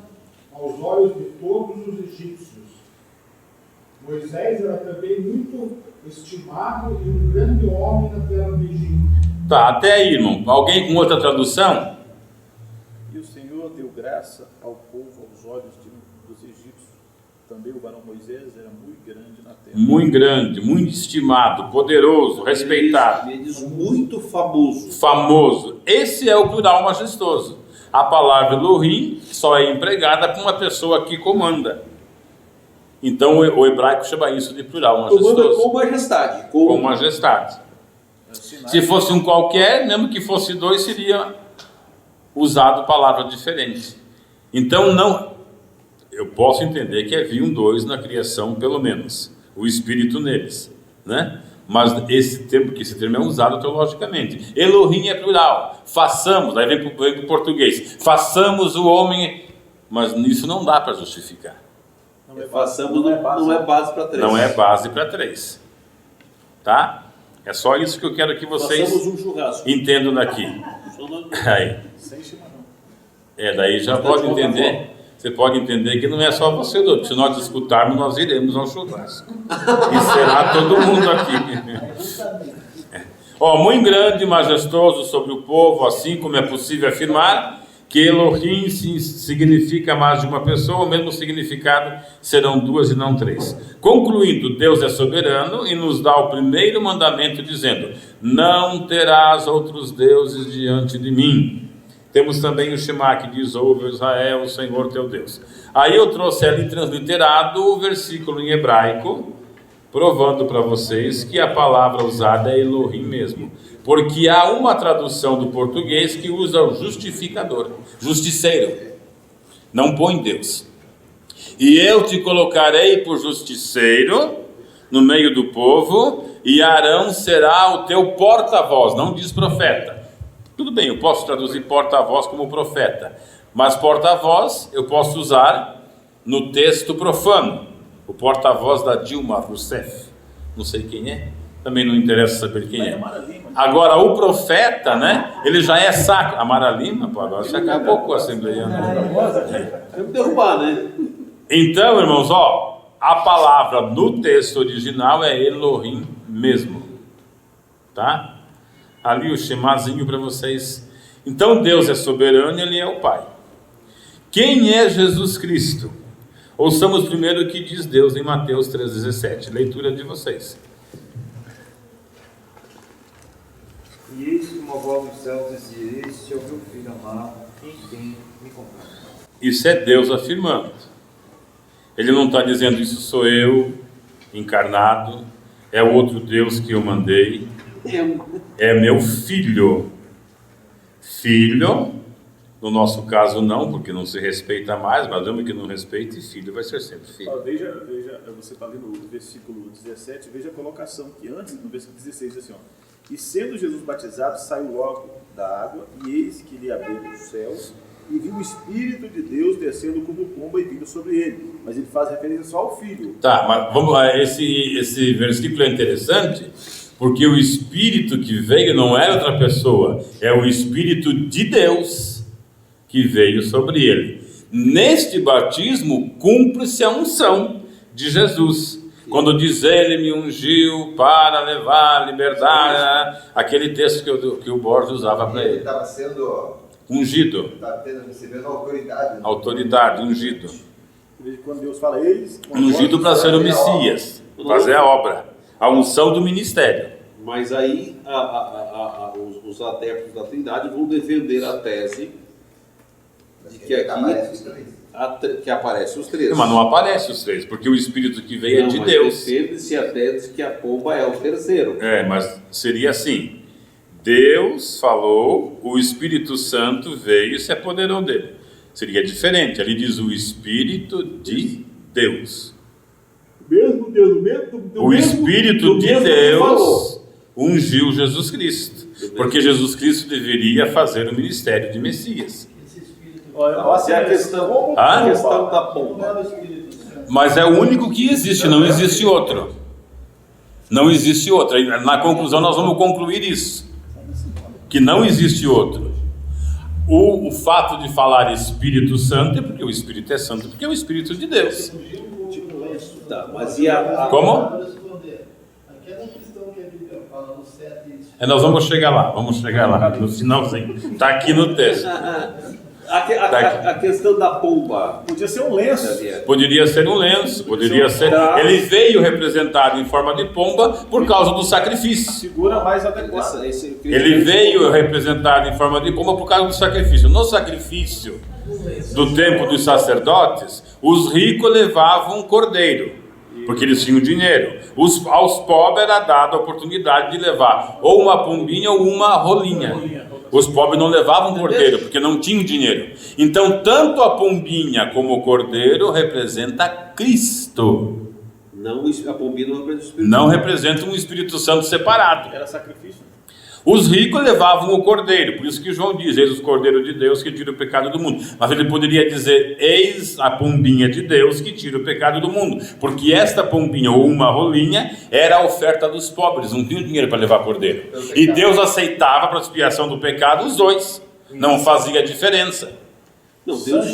aos olhos de todos os egípcios. Moisés era também muito estimado e um grande homem na terra do Egito. Tá, até aí, irmão. Alguém com outra tradução? E o Senhor deu graça ao povo aos olhos dos egípcios. Também o varão Moisés era muito grande na terra. Muito grande, muito estimado, poderoso, respeitado. Ele diz muito famoso. Famoso. Esse é o plural majestoso. A palavra Elohim só é empregada para uma pessoa que comanda. Então o hebraico chama isso de plural majestoso. Comanda com majestade. Com majestade. Se fosse um qualquer, mesmo que fosse 2, seria usado palavra diferente. Então eu posso entender que havia um 2 na criação, pelo menos, o Espírito neles, né? Mas esse termo é usado teologicamente. Elohim é plural. Façamos, aí vem para o português. Façamos o homem mas nisso não dá para justificar. Não é base para 3. Não é base para 3. Tá? É só isso que eu quero que vocês Façamos um churrasco. entendam daqui. Aí. Daí já pode entender. Você pode entender que não é só você, doutor. Se nós escutarmos, nós iremos ao churrasco. E será todo mundo aqui. Muito grande e majestoso sobre o povo, assim como é possível afirmar que Elohim significa mais de uma pessoa, o mesmo significado serão 2 e não 3. Concluindo, Deus é soberano e nos dá o primeiro mandamento dizendo: não terás outros deuses diante de mim. Temos também o Shema que diz: ouve Israel, o Senhor teu Deus. Aí eu trouxe ali transliterado o versículo em hebraico, provando para vocês que a palavra usada é Elohim mesmo. Porque há uma tradução do português que usa o justificador, justiceiro. Não põe Deus. E eu te colocarei por justiceiro no meio do povo, e Arão será o teu porta-voz. Não diz profeta. Tudo bem, eu posso traduzir porta-voz como profeta, mas porta-voz eu posso usar no texto profano. O porta-voz da Dilma Rousseff, não sei quem é, também não interessa saber quem é. Agora o profeta, né, ele já é sacro. Amara Lima, pô, agora você acabou com a Assembleia. Vamos derrubar, né? Então, irmãos, a palavra no texto original é Elohim mesmo, tá? Ali o chemazinho para vocês. Então Deus é soberano e Ele é o Pai. Quem é Jesus Cristo? Ouçamos primeiro o que diz Deus em Mateus 3,17. Leitura de vocês. E eis que uma voz dos céus dizia: este é o meu filho amado, em quem me compraste. Isso é Deus afirmando. Ele não está dizendo: isso sou eu encarnado, é o outro Deus que eu mandei. É meu filho. Filho, no nosso caso não, porque não se respeita mais, mas homem que não respeita, e filho vai ser sempre filho. Veja, você está lendo o versículo 17, veja a colocação que antes, no versículo 16, diz assim: e sendo Jesus batizado, saiu logo da água, e eis que lhe abriu os céus, e viu o Espírito de Deus descendo como pomba e vindo sobre ele. Mas ele faz referência só ao filho. Tá, mas vamos lá, esse versículo é interessante, porque o Espírito que veio não era outra pessoa, é o Espírito de Deus que veio sobre ele. Neste batismo cumpre-se a unção de Jesus. Quando diz: ele me ungiu para levar a liberdade, aquele texto que o Borges usava para ele. Ele estava sendo ungido. Estava recebendo autoridade. Né? Autoridade, ungido. Quando Deus fala eles, ungido para ser o Messias, fazer a obra. A unção do ministério. Mas aí os adeptos da Trindade vão defender a tese de que aqui aparece os 3. Mas não aparece os 3, porque o Espírito que veio é de Deus. Defende-se a tese que a pomba é o terceiro. Mas seria assim: Deus falou, o Espírito Santo veio e se apoderou dele. Seria diferente. Ali diz o Espírito de Deus. O Espírito de Deus ungiu Jesus Cristo, porque Jesus Cristo deveria fazer o ministério de Messias. Essa é a questão da pomba. Mas é o único que existe, não existe outro. Não existe outro. Na conclusão nós vamos concluir isso, que não existe outro. O fato de falar Espírito Santo é porque o Espírito é santo, porque é o Espírito de Deus. Tá, mas como? Aquela questão que a Bíblia fala no 7. Nós vamos chegar lá, no finalzinho. Está aqui no texto. A questão da pomba. Podia ser um lenço. Poderia ser um lenço, poderia ser. Ele veio representado em forma de pomba por causa do sacrifício. Segura mais adequado. Ele veio representado em forma de pomba por causa do sacrifício. No sacrifício do tempo dos sacerdotes, os ricos levavam um cordeiro, porque eles tinham dinheiro. Aos pobres era dada a oportunidade de levar ou uma pombinha ou uma rolinha. Os pobres não levavam cordeiro, porque não tinham dinheiro. Então, tanto a pombinha como o cordeiro representa Cristo. Não, a pombinha não representa o Espírito Não representa um Espírito Santo separado. Era sacrifício. Os ricos levavam o cordeiro, por isso que João diz, eis o cordeiro de Deus que tira o pecado do mundo. Mas ele poderia dizer, eis a pombinha de Deus que tira o pecado do mundo, porque esta pombinha ou uma rolinha era a oferta dos pobres, não tinham dinheiro para levar cordeiro. E Deus aceitava para a expiação do pecado os dois, não fazia diferença. Não, Deus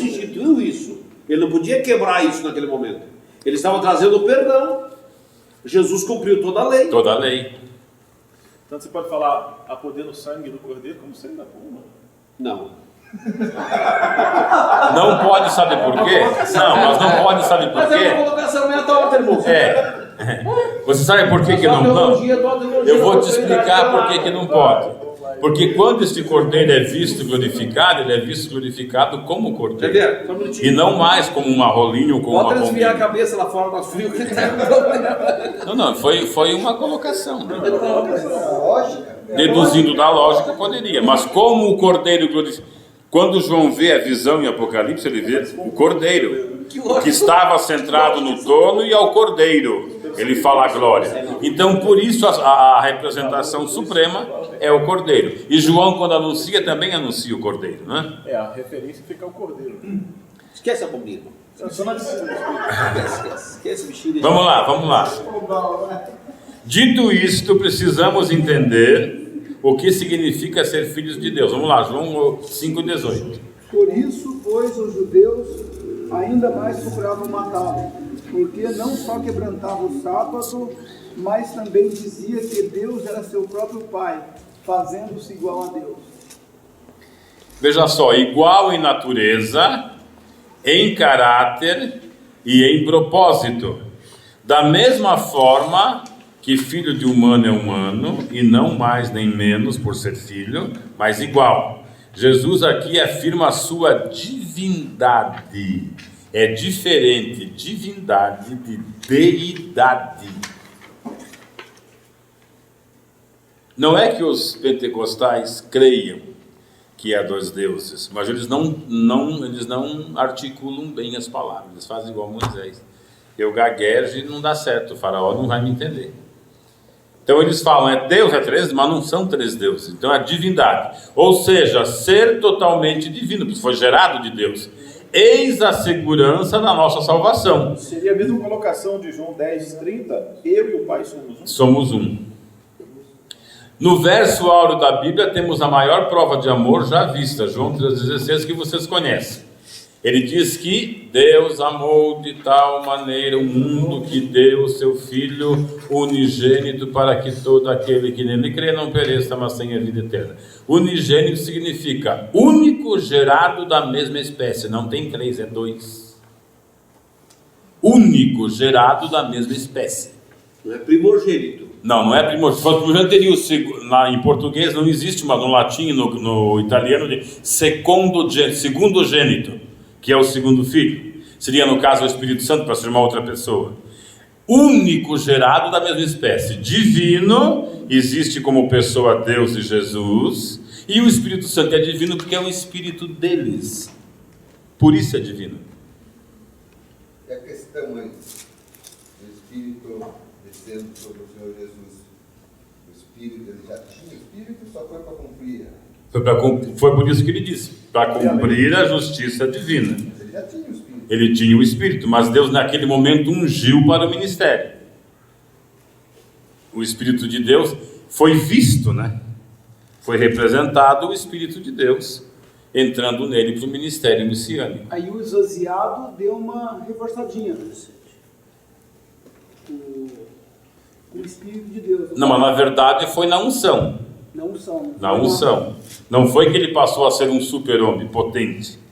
instituiu isso. Ele não podia quebrar isso naquele momento. Ele estava trazendo o perdão. Jesus cumpriu toda a lei. Toda a lei. Então você pode falar a poder no sangue do cordeiro como sangue da pomba? Não. Não pode, sabe por quê? Não, mas não pode, sabe por Mas é uma quê? colocação mental, irmão. Você sabe por que não? Eu vou te explicar por que não pode. Porque quando este cordeiro é visto glorificado, ele é visto glorificado como cordeiro. E não mais como uma rolinha ou como uma Pode desviar a pombinha. cabeça lá fora, nós frio. Não, foi uma colocação. Lógica. Deduzindo da lógica, poderia. Mas como o cordeiro glorificado... Quando João vê a visão em Apocalipse, ele vê o cordeiro, que estava centrado no trono, e ao cordeiro ele fala a glória. Então, por isso, a representação suprema é o cordeiro. E João, quando anuncia, também anuncia o cordeiro, né? A referência fica ao cordeiro. Esquece a bombinha. Esquece o bichinho. Vamos lá. Dito isto, precisamos entender o que significa ser filhos de Deus. Vamos lá, João 5,18. Por isso, pois, os judeus ainda mais procuravam matá-lo, porque não só quebrantava o sábado, mas também dizia que Deus era seu próprio Pai, fazendo-se igual a Deus. Veja só, igual em natureza, em caráter e em propósito. Da mesma forma que filho de humano é humano, e não mais nem menos por ser filho, mas igual. Jesus aqui afirma a sua divindade. É diferente divindade de deidade. Não é que os pentecostais creiam que há dois deuses, mas eles não articulam bem as palavras. Eles fazem igual Moisés. Eu gaguejo e não dá certo, o faraó não vai me entender. Então eles falam, Deus é três, mas não são três deuses. Então é divindade. Ou seja, ser totalmente divino, porque foi gerado de Deus. Eis a segurança da nossa salvação. Seria a mesma colocação de João 10:30, eu e o Pai somos um. Somos um. No verso áureo da Bíblia temos a maior prova de amor já vista, João 3,16, que vocês conhecem. Ele diz que Deus amou de tal maneira o mundo que deu o seu Filho unigênito para que todo aquele que nele crê não pereça, mas tenha vida eterna. Unigênito significa único gerado da mesma espécie. Não tem três, é dois. Único gerado da mesma espécie. Não é primogênito. Não é primogênito. Se fosse primogênito, teria em português não existe, mas no latim e no italiano, segundo gênito, que é o segundo filho. Seria, no caso, o Espírito Santo, para ser uma outra pessoa. Único gerado da mesma espécie. Divino, existe como pessoa Deus e Jesus. E o Espírito Santo é divino porque é o Espírito deles. Por isso é divino. E a questão aí, do Espírito descendo sobre o Senhor Jesus. O Espírito, ele já tinha o Espírito, só foi para cumprir. Foi por isso que ele disse, para cumprir a justiça divina. Ele já tinha o Espírito. Ele tinha o Espírito, mas Deus naquele momento ungiu para o ministério. O Espírito de Deus foi visto, né? Foi representado o Espírito de Deus entrando nele para o ministério messiânico. Aí o esvaziado deu uma reforçadinha. O Espírito de Deus. Não, mas na verdade foi na unção. Na unção. Não foi que ele passou a ser um super-homem potente.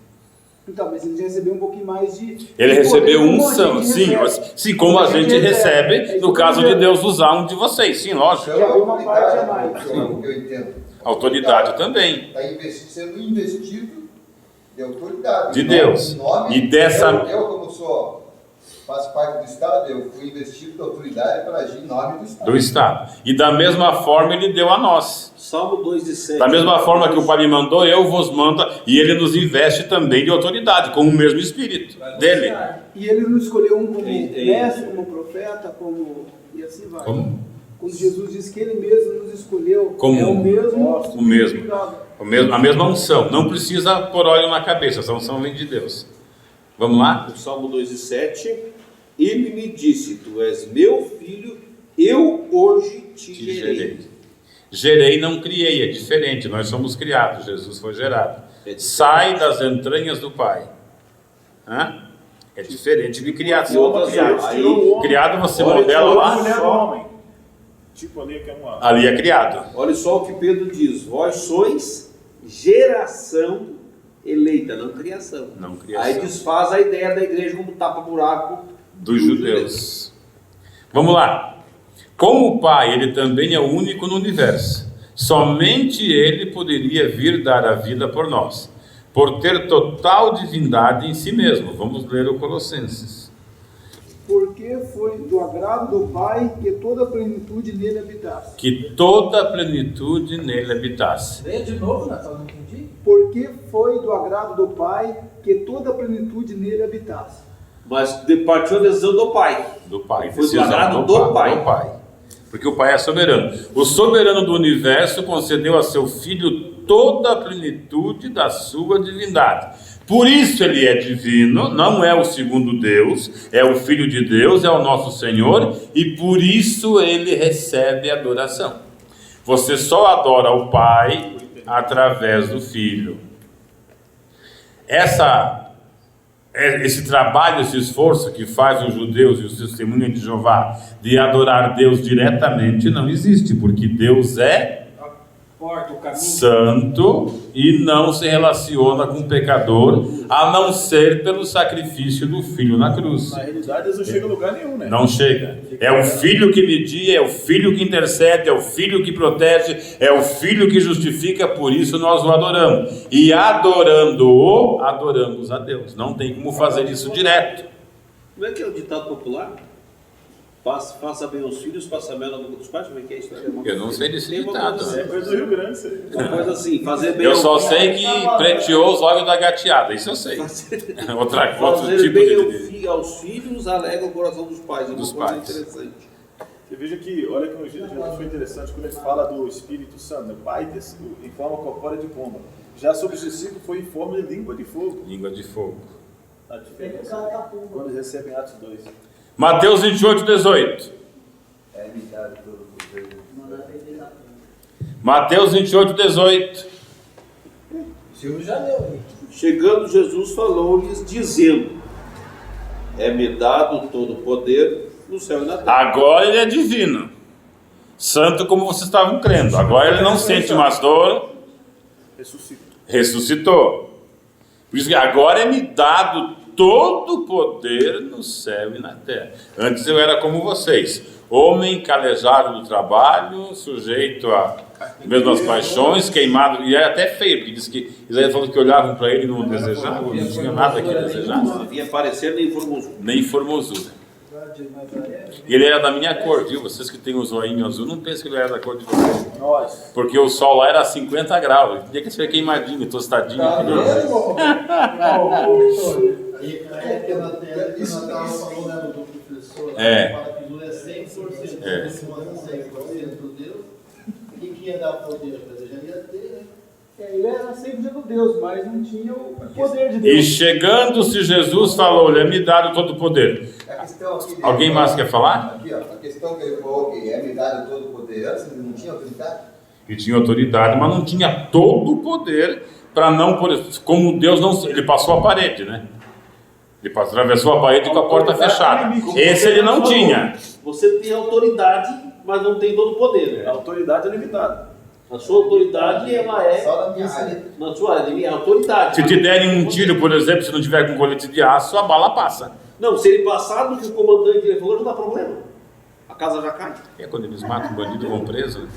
Então, mas ele recebeu um pouquinho mais de... Ele recebeu unção, sim, como a gente recebe, no caso de Deus usar um de vocês, sim, lógico. Já deu uma parte a mais. Eu entendo. Autoridade também. Está sendo investido de autoridade. De Deus. Nome, E dessa... eu como faço parte do Estado, eu fui investido de autoridade para agir em nome do Estado. E da mesma forma ele deu a nós. Salmo 2:7. Da mesma forma que o Pai me mandou, eu vos mando, e ele nos investe também de autoridade, com o mesmo Espírito dele. E ele não escolheu um como mestre, como profeta, como... e assim vai. Como? Quando Jesus diz que Ele mesmo nos escolheu, Como é o mesmo. A mesma unção. Não precisa pôr óleo na cabeça, essa unção vem de Deus. Vamos lá? No Salmo 2:7, ele me disse, tu és meu filho, eu hoje te gerei. Gerei, não criei, é diferente, nós somos criados, Jesus foi gerado. Sai das entranhas do Pai. Hã? É diferente de criação. Criado você modela lá. Mulher do homem. Tipo ali que é uma... Ali é criado. Olha só o que Pedro diz, vós sois geração eleita, não criação. Não criação. Aí desfaz a ideia da igreja como tapa-buraco Dos judeus. Vamos lá. Como o Pai, Ele também é o único no universo. Somente Ele poderia vir dar a vida por nós, por ter total divindade em si mesmo. Vamos ler o Colossenses. Porque foi do agrado do Pai que toda a plenitude nele habitasse. Que toda a plenitude nele habitasse. Leia de novo, Natal, não entendi. Porque foi do agrado do Pai que toda a plenitude nele habitasse. Mas partiu a decisão do Pai. Do Pai. Foi do agrado do Pai. Do Pai. Porque o Pai é soberano. O soberano do universo concedeu a seu Filho toda a plenitude da sua divindade. Por isso ele é divino, não é o segundo Deus, é o Filho de Deus, é o nosso Senhor, e por isso ele recebe adoração. Você só adora o Pai através do Filho. Esse trabalho, esse esforço que faz os judeus e os testemunhas de Jeová de adorar Deus diretamente não existe, porque Deus é santo e não se relaciona com o pecador, a não ser pelo sacrifício do Filho na cruz. Na realidade, eles não chegam a lugar nenhum, né? Não chega. É o Filho que media, é o Filho que intercede, é o Filho que protege, é o Filho que justifica, por isso nós o adoramos. E adorando-o, adoramos a Deus. Não tem como fazer isso direto. Como é que é o ditado popular? Faça bem os filhos, passa bem na boca dos pais. Como é que é isso? Eu não sei desse ditado. É coisa do Rio Grande, isso aí. Uma coisa assim, fazer bem Eu só sei que preteou os olhos da gateada, isso eu sei. Outro fazer tipo bem aos filhos alega o coração dos pais. É uma coisa interessante. Você veja que, olha que Jesus foi interessante quando ele fala do Espírito Santo, né? Pai em forma corpórea de pomba. Já sobre os discípulos foi em forma de língua de fogo. Língua de fogo. A diferença quando eles recebem Atos 2. Mateus 28, 18. É imitado todo o poder. Mateus 28, 18. Silvio já leu aí. Chegando Jesus falou-lhes dizendo, é-me dado todo o poder no céu e na terra. Agora ele é divino. Santo como vocês estavam crendo. Agora ele não sente mais dor. Ressuscitou. Por isso que agora é-me dado todo o poder no céu e na terra. Antes eu era como vocês, homem calejado do trabalho, sujeito a mesmas paixões, queimado, e é até feio, porque diz que Isaías falou que olhavam para ele e não desejavam, não tinha nada que ele desejasse. Não havia parecer nem formosura. Nem formosura. E ele era da minha cor, viu? Vocês que têm o zoinho azul, não pensem que ele era da cor de vocês. Porque o sol lá era 50 graus, ele tinha que ser queimadinho, tostadinho. Isso estava falando do professor, fala que Lula é 100%, 100% Deus, e que ia dar poder, mas eu já ia ter, né? Ele era 100% Deus, mas não tinha o poder de Deus. E chegando-se Jesus falou-lhe, é-me dado todo o poder. Alguém mais quer falar? Aqui, ó, a questão que ele falou que é-me dado todo o poder, antes ele não tinha autoridade? Ele tinha autoridade, mas não tinha todo o poder para não, como Deus não, ele passou a parede, né? Ele atravessou a parede com a porta fechada. Esse ele não tinha. Você tem autoridade, mas não tem todo o poder. A autoridade é limitada. A sua autoridade, ela é... Só na minha área. Na sua área, é autoridade. Se te derem um tiro, por exemplo, se não tiver com colete de aço, a bala passa. Não, se ele passar do que o comandante ele falou, não dá problema. A casa já cai. É quando eles matam o bandido, vão preso.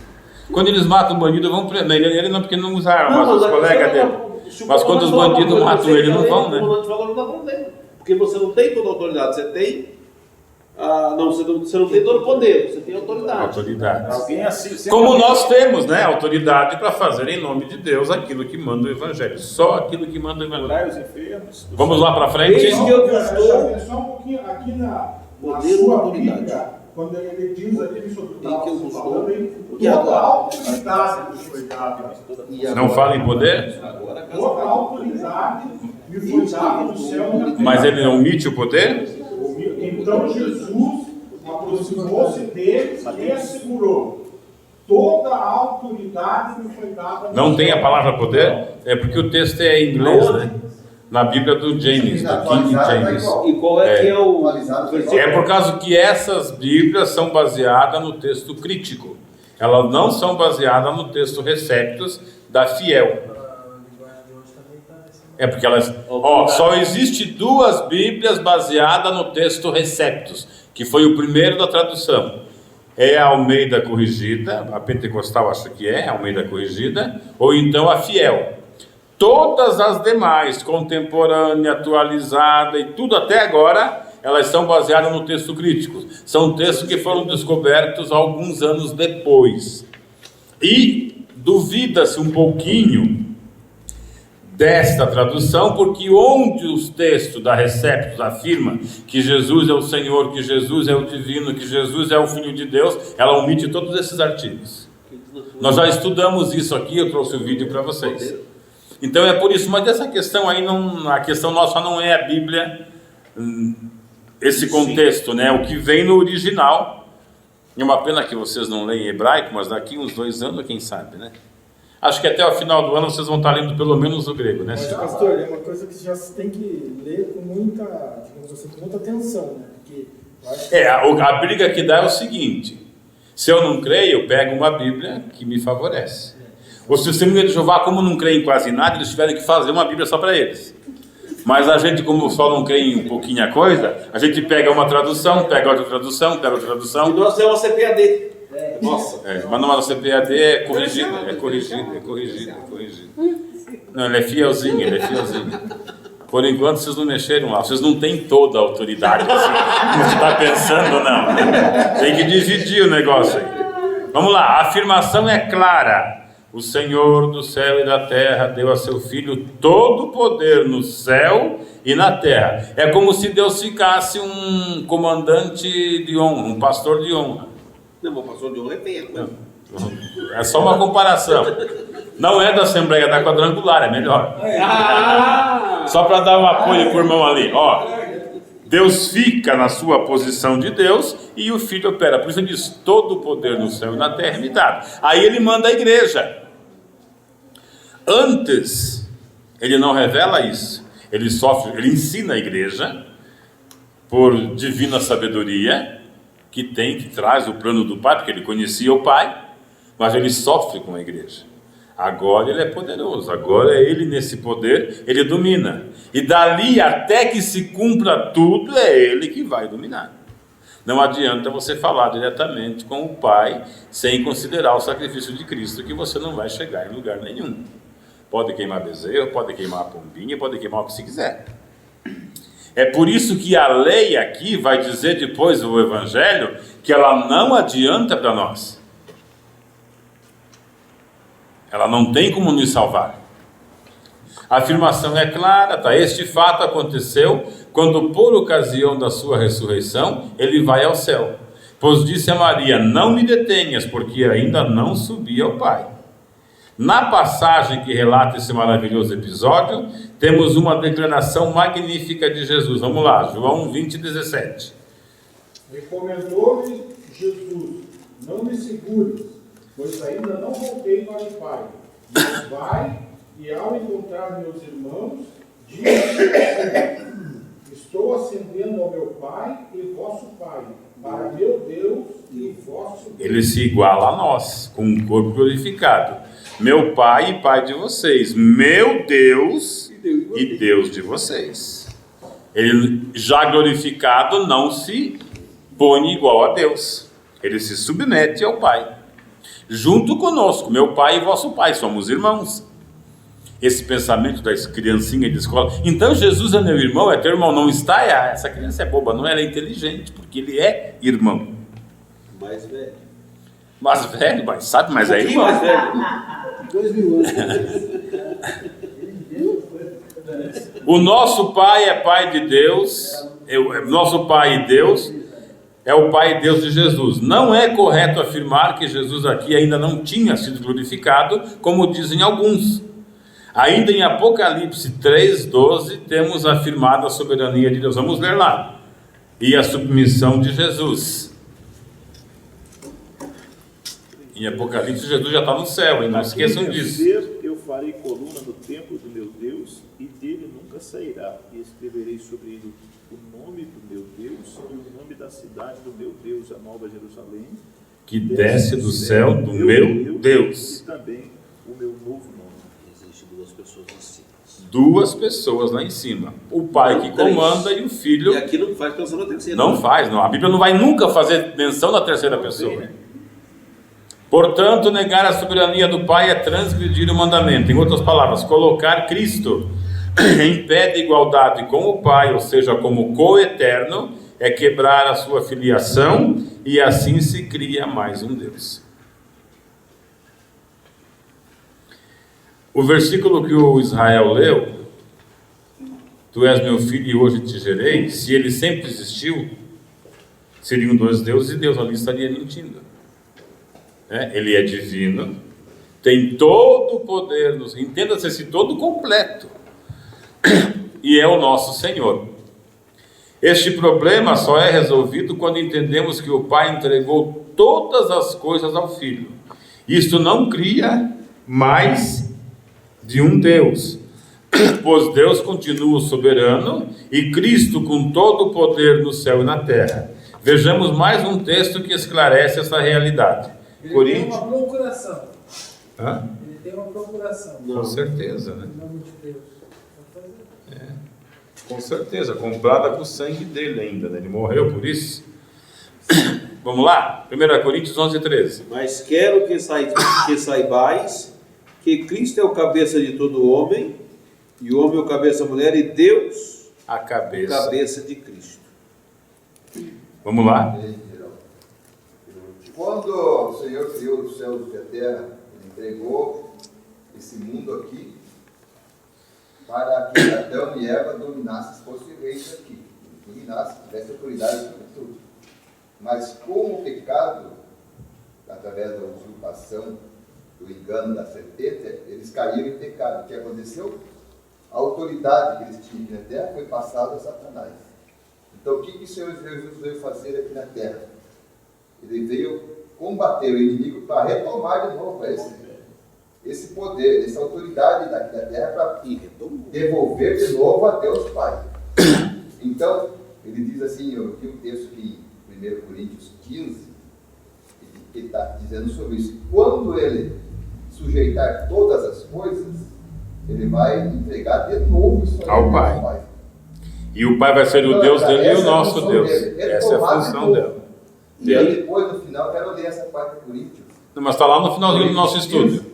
Quando eles matam o bandido, vão preso. Ele não, porque não usa arma, mas os colegas dele. Mas quando os bandidos matam ele, não vão, né? O comandante falou, não dá problema. Porque você não tem toda a autoridade, você tem... você não tem todo o poder, você tem autoridade. Alguém assim, como nós temos, né? Autoridade para fazer em nome de Deus aquilo que manda o Evangelho. Só aquilo que manda o Evangelho. Vamos lá para frente. Só um pouquinho, aqui Na Poder ou sua autoridade? Bíblia, quando ele diz aqui sobre o que Em que eu estava sou? falando, E toda agora? a autoridade me foi dada. E Não fala em poder? Agora, Toda a autoridade me foi dada no céu e na terra. Mas ele não omite o poder? Então Jesus aproximou-se deles e assegurou: toda a autoridade me foi dada. Não tem a palavra poder? É porque o texto é em inglês, né? Na Bíblia do James, do King James. e qual é que é o versículo? É por causa que essas Bíblias são baseadas no texto crítico. Elas não são baseadas no texto Receptus da Fiel. É porque elas... Ó, só existe 2 Bíblias baseadas no texto Receptus, que foi o primeiro da tradução. É a Almeida Corrigida, a Pentecostal acho que é a Almeida Corrigida, ou então a Fiel. Todas as demais, contemporânea, atualizada e tudo até agora, elas são baseadas no texto crítico. São textos que foram descobertos alguns anos depois. E duvida-se um pouquinho desta tradução, porque onde os textos da Receptus afirma que Jesus é o Senhor, que Jesus é o Divino, que Jesus é o Filho de Deus, ela omite todos esses artigos. Nós já estudamos isso aqui, eu trouxe o vídeo para vocês. Então é por isso, mas essa questão aí, não, a questão nossa não é a Bíblia, esse contexto, né? O que vem no original. É uma pena que vocês não leem hebraico, mas daqui uns 2 anos, quem sabe, né? Acho que até o final do ano vocês vão estar lendo pelo menos o grego, né? Mas, pastor, é uma coisa que já se tem que ler com muita, digamos assim, com muita atenção, né? Porque eu acho que... A briga que dá é o seguinte: se eu não creio, eu pego uma Bíblia que me favorece. Os testemunhas de Jeová, como não creem em quase nada, eles tiveram que fazer uma Bíblia só para eles. Mas a gente, como só não crê em um pouquinho a coisa, a gente pega uma tradução, pega outra tradução, pega outra tradução. E nós temos uma CPAD. Nossa. Mas não, a CPAD é corrigida, é corrigida. Não, ele é fielzinho, Por enquanto vocês não mexeram lá, vocês não têm toda a autoridade, assim, como você está pensando, não. Tem que dividir o negócio aí. Vamos lá, a afirmação é clara. O Senhor do céu e da terra deu a seu Filho todo o poder no céu e na terra. É como se Deus ficasse um comandante de honra, um pastor de honra. Não, mas o pastor de honra é feio. É só uma comparação. Não é da Assembleia da Quadrangular, é melhor. Só para dar um apoio para o irmão ali. Ó, Deus fica na sua posição de Deus e o Filho opera. Por isso ele diz: todo o poder no céu e na terra me dado. Aí ele manda a igreja. Antes, ele não revela isso. Ele ensina a igreja por divina sabedoria, que traz o plano do Pai, porque ele conhecia o Pai, mas ele sofre com a igreja. Agora ele é poderoso, agora é ele nesse poder, ele domina. E dali até que se cumpra tudo, é ele que vai dominar. Não adianta você falar diretamente com o Pai sem considerar o sacrifício de Cristo, que você não vai chegar em lugar nenhum. Pode queimar bezerro, pode queimar a pombinha, pode queimar o que se quiser. É por isso que a lei aqui vai dizer depois do Evangelho que ela não adianta para nós. Ela não tem como nos salvar. A afirmação é clara, tá? Este fato aconteceu quando, por ocasião da sua ressurreição, ele vai ao céu. Pois disse a Maria: não me detenhas, porque ainda não subi ao Pai. Na passagem que relata esse maravilhoso episódio, temos uma declaração magnífica de Jesus. Vamos lá, João 20:17. Recomendou-lhe Jesus: não me segures, pois ainda não voltei para o Pai. Mas vai, e ao encontrar meus irmãos, diz: estou ascendendo ao meu Pai e vosso Pai, para meu Deus e vosso Deus. Ele se iguala a nós, com um corpo glorificado. Meu Pai e Pai de vocês, meu Deus e Deus de vocês. Ele, já glorificado, não se põe igual a Deus. Ele se submete ao Pai. Junto conosco, meu Pai e vosso Pai, somos irmãos. Esse pensamento das criancinhas de escola. Então Jesus é meu irmão, é teu irmão. Não está, essa criança é boba, não, ela é inteligente, porque ele é irmão. Mais velho. Mais velho, mas sabe, mas é irmão. Mais velho. 2000 anos. O nosso Pai é Pai de Deus, nosso Pai e Deus, é o Pai e Deus de Jesus. Não é correto afirmar que Jesus aqui ainda não tinha sido glorificado, como dizem alguns. Ainda em Apocalipse 3:12 temos afirmado a soberania de Deus. Vamos ler lá. E a submissão de Jesus. Em Apocalipse Jesus já está no céu, e não esqueçam disso. Eu farei coluna no templo do meu Deus, e dele nunca sairá, e escreverei sobre ele o nome do meu Deus e o nome da cidade do meu Deus, a nova Jerusalém, que desce do céu do meu Deus. E também o meu novo nome. Existem duas pessoas em cima. Duas pessoas lá em cima. O Pai que comanda e o Filho. E aqui não faz menção na terceira. Não faz, não. A Bíblia não vai nunca fazer menção da terceira pessoa. Portanto, negar a soberania do Pai é transgredir o mandamento. Em outras palavras, colocar Cristo em pé de igualdade com o Pai, ou seja, como coeterno, é quebrar a sua filiação, e assim se cria mais um Deus. O versículo que o Israel leu, tu és meu filho e hoje te gerei, se ele sempre existiu, seriam dois deuses e Deus ali estaria mentindo. Ele é divino, tem todo o poder, entenda-se esse todo completo, e é o nosso Senhor. Este problema só é resolvido quando entendemos que o Pai entregou todas as coisas ao Filho. Isto não cria mais de um Deus, pois Deus continua soberano e Cristo com todo o poder no céu e na terra. Vejamos mais um texto que esclarece essa realidade. Ele tem uma procuração. Hã? Ele tem uma procuração. Com certeza, né? Em nome de Deus. Com certeza, comprada com o sangue dele ainda, né? Ele morreu por isso. Vamos lá? 1 Coríntios 11:13. Mas quero que saibais que Cristo é o cabeça de todo homem, e o homem é o cabeça da mulher, e Deus a cabeça de Cristo. Vamos lá? Quando o Senhor criou os céus e a terra, Ele entregou esse mundo aqui para que Adão e Eva dominassem, fossem reis aqui, dominassem, tivessem autoridade sobre tudo. Mas com o pecado, através da usurpação, do engano da serpente, eles caíram em pecado. O que aconteceu? A autoridade que eles tinham aqui na terra foi passada a Satanás. Então o que o Senhor Jesus veio fazer aqui na terra? Ele veio combater o inimigo para retomar de novo esse poder, essa autoridade daqui da terra para devolver de novo a Deus Pai. Então, ele diz assim, eu vi um texto aqui em 1 Coríntios 15, que ele está dizendo sobre isso. Quando ele sujeitar todas as coisas, ele vai entregar de novo isso ao Pai. E o Pai vai ser o Deus dele e o nosso Deus. Essa é a função dela. E aí depois, no final, quero ler essa parte de Coríntios. Mas está lá no finalzinho do nosso estudo.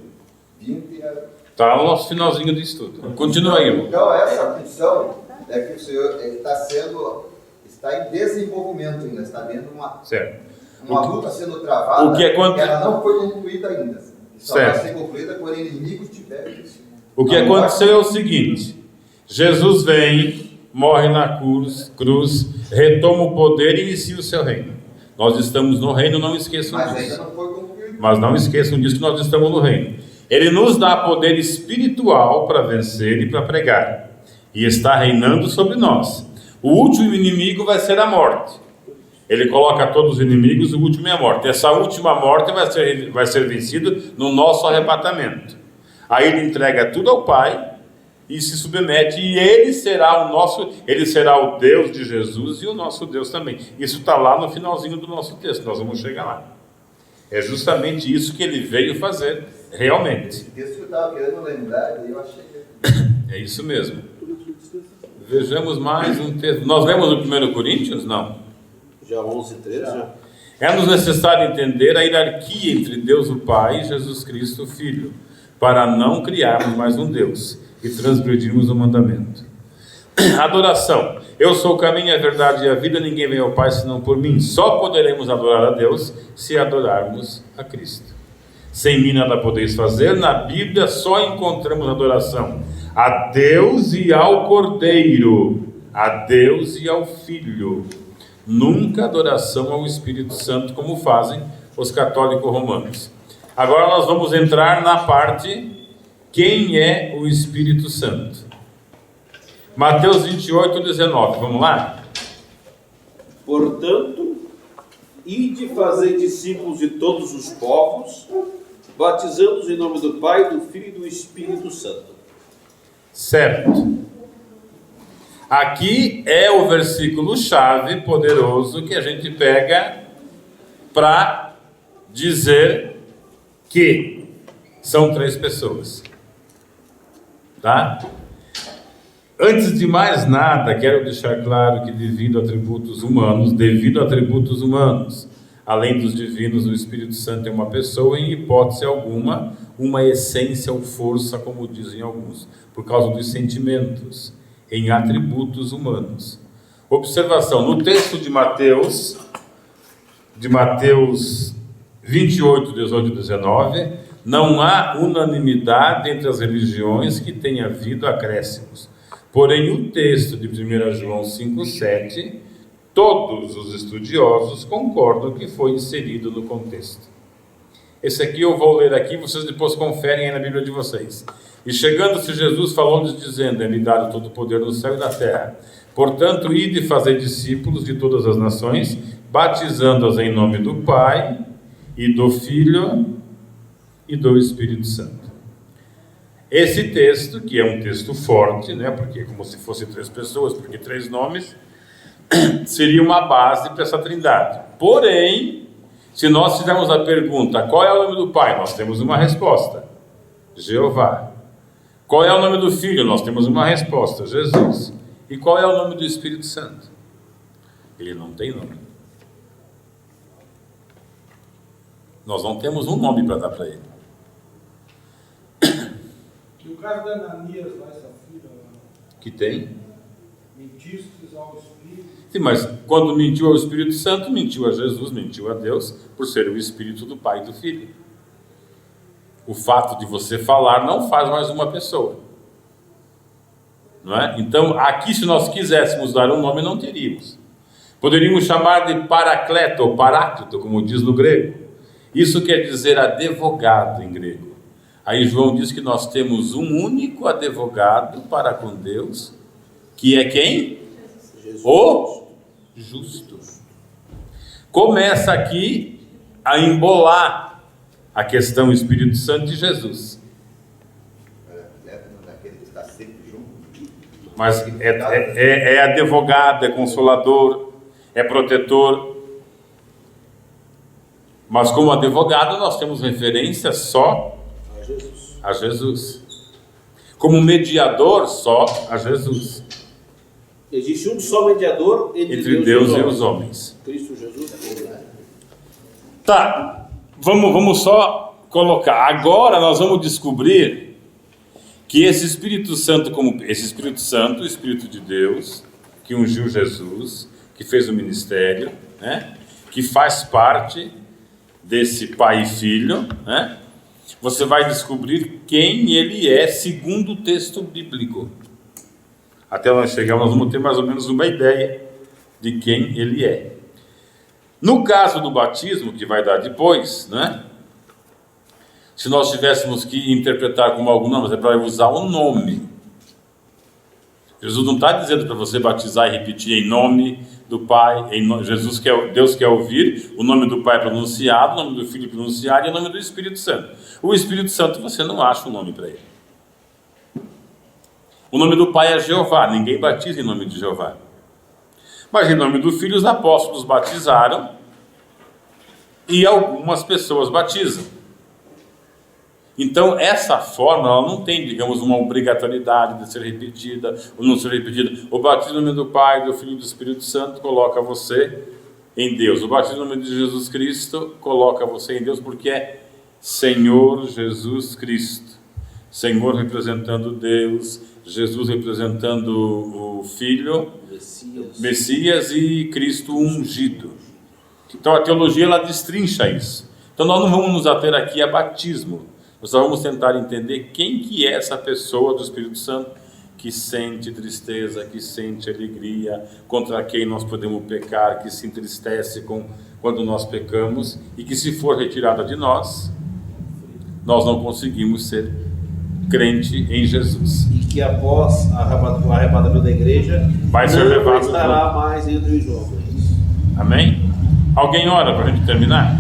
Está lá no nosso finalzinho do estudo. Continua aí, irmão. Então, essa função é que o Senhor está em desenvolvimento ainda, está vendo uma luta sendo travada, ela não foi concluída ainda. Só vai ser concluída quando o inimigo estiver vencido. O que aconteceu é o seguinte: Jesus vem, morre na cruz, retoma o poder e inicia o seu reino. Nós estamos no reino, não esqueçam disso. Mas ainda não foi concluído. Mas não esqueçam disso, que nós estamos no reino. Ele nos dá poder espiritual para vencer e para pregar. E está reinando sobre nós. O último inimigo vai ser a morte. Ele coloca todos os inimigos, o último é a morte. Essa última morte vai ser vencida no nosso arrebatamento. Aí ele entrega tudo ao Pai e se submete, e ele será o Deus de Jesus e o nosso Deus também. Isso está lá no finalzinho do nosso texto, nós vamos chegar lá. É justamente isso que ele veio fazer, realmente. Esse texto eu estava querendo lembrar, e eu achei que... É isso mesmo. Vejamos mais um texto. Nós lemos o 1 Coríntios? Não. Já 11:13 já. É-nos necessário entender a hierarquia entre Deus o Pai e Jesus Cristo o Filho, para não criarmos mais um Deus e transgredirmos o mandamento. Adoração. Eu sou o caminho, a verdade e a vida, ninguém vem ao Pai senão por mim. Só poderemos adorar a Deus se adorarmos a Cristo. Sem mim nada podeis fazer. Na Bíblia só encontramos adoração a Deus e ao Cordeiro, a Deus e ao Filho. Nunca adoração ao Espírito Santo, como fazem os católicos romanos. Agora nós vamos entrar na parte, quem é o Espírito Santo? Mateus 28, 19, vamos lá? Portanto, ide fazer discípulos de todos os povos, batizando-os em nome do Pai, do Filho e do Espírito Santo. Certo. Aqui é o versículo-chave poderoso que a gente pega para dizer que são 3 pessoas. Tá? Antes de mais nada, quero deixar claro que devido a atributos humanos, além dos divinos, o Espírito Santo é uma pessoa, em hipótese alguma, uma essência ou força, como dizem alguns, por causa dos sentimentos, em atributos humanos. Observação, no texto de Mateus 28, 18 e 19, não há unanimidade entre as religiões que tenha havido acréscimos. Porém, o texto de 1 João 5,7, todos os estudiosos concordam que foi inserido no contexto. Esse aqui eu vou ler aqui, vocês depois conferem aí na Bíblia de vocês. E chegando-se Jesus, falou-lhes dizendo, é-me dado todo o poder no céu e na terra. Portanto, ide fazer discípulos de todas as nações, batizando-os em nome do Pai, e do Filho, e do Espírito Santo. Esse texto, que é um texto forte, né, porque é como se fossem 3 pessoas, porque 3 nomes, seria uma base para essa trindade. Porém, se nós fizermos a pergunta, qual é o nome do Pai? Nós temos uma resposta, Jeová. Qual é o nome do Filho? Nós temos uma resposta, Jesus. E qual é o nome do Espírito Santo? Ele não tem nome. Nós não temos um nome para dar para ele. E o caso da Ananias, lá, essa filha, Que tem? mentistes ao Espírito. Sim, mas quando mentiu ao Espírito Santo, mentiu a Jesus, mentiu a Deus, por ser o Espírito do Pai e do Filho. O fato de você falar não faz mais uma pessoa. Não é? Então, aqui, se nós quiséssemos dar um nome, não teríamos. Poderíamos chamar de Paracleto ou Paráclito, como diz no grego. Isso quer dizer advogado em grego. Aí João diz que nós temos um único advogado para com Deus, que é quem? Jesus. O justo. Começa aqui a embolar a questão Espírito Santo e Jesus. Daquele que está sempre junto. Mas é advogado, é consolador, é protetor. Mas como advogado nós temos referência só a Jesus. Como mediador só a Jesus. Existe um só mediador entre Deus e os homens. Cristo Jesus. Tá. Vamos só colocar. Agora nós vamos descobrir que esse Espírito Santo, o Espírito de Deus, que ungiu Jesus, que fez o ministério, né? Que faz parte desse Pai e Filho, né? Você vai descobrir quem ele é segundo o texto bíblico. Até nós chegarmos, nós vamos ter mais ou menos uma ideia de quem ele é. No caso do batismo, que vai dar depois, né? Se nós tivéssemos que interpretar como algum nome, é para usar o nome. Jesus não está dizendo para você batizar e repetir em nome do Pai, Deus quer ouvir o nome do Pai pronunciado, o nome do Filho pronunciado e o nome do Espírito Santo. O Espírito Santo você não acha um nome para ele. O nome do Pai é Jeová, ninguém batiza em nome de Jeová. Mas em nome do Filho os apóstolos batizaram e algumas pessoas batizam. Então essa forma ela não tem, digamos, uma obrigatoriedade de ser repetida ou não ser repetida. O batismo em nome do Pai, do Filho e do Espírito Santo coloca você em Deus. O batismo em nome de Jesus Cristo coloca você em Deus porque é Senhor Jesus Cristo. Senhor representando Deus, Jesus representando o Filho, Messias e Cristo ungido. Então a teologia ela destrincha isso. Então nós não vamos nos ater aqui a batismo. Nós só vamos tentar entender quem que é essa pessoa do Espírito Santo que sente tristeza, que sente alegria, contra quem nós podemos pecar, que se entristece quando nós pecamos, e que se for retirada de nós, nós não conseguimos ser crente em Jesus. E que após o arrebatamento da igreja, vai ser levado não estará mais entre os homens. Amém? Alguém ora para a gente terminar?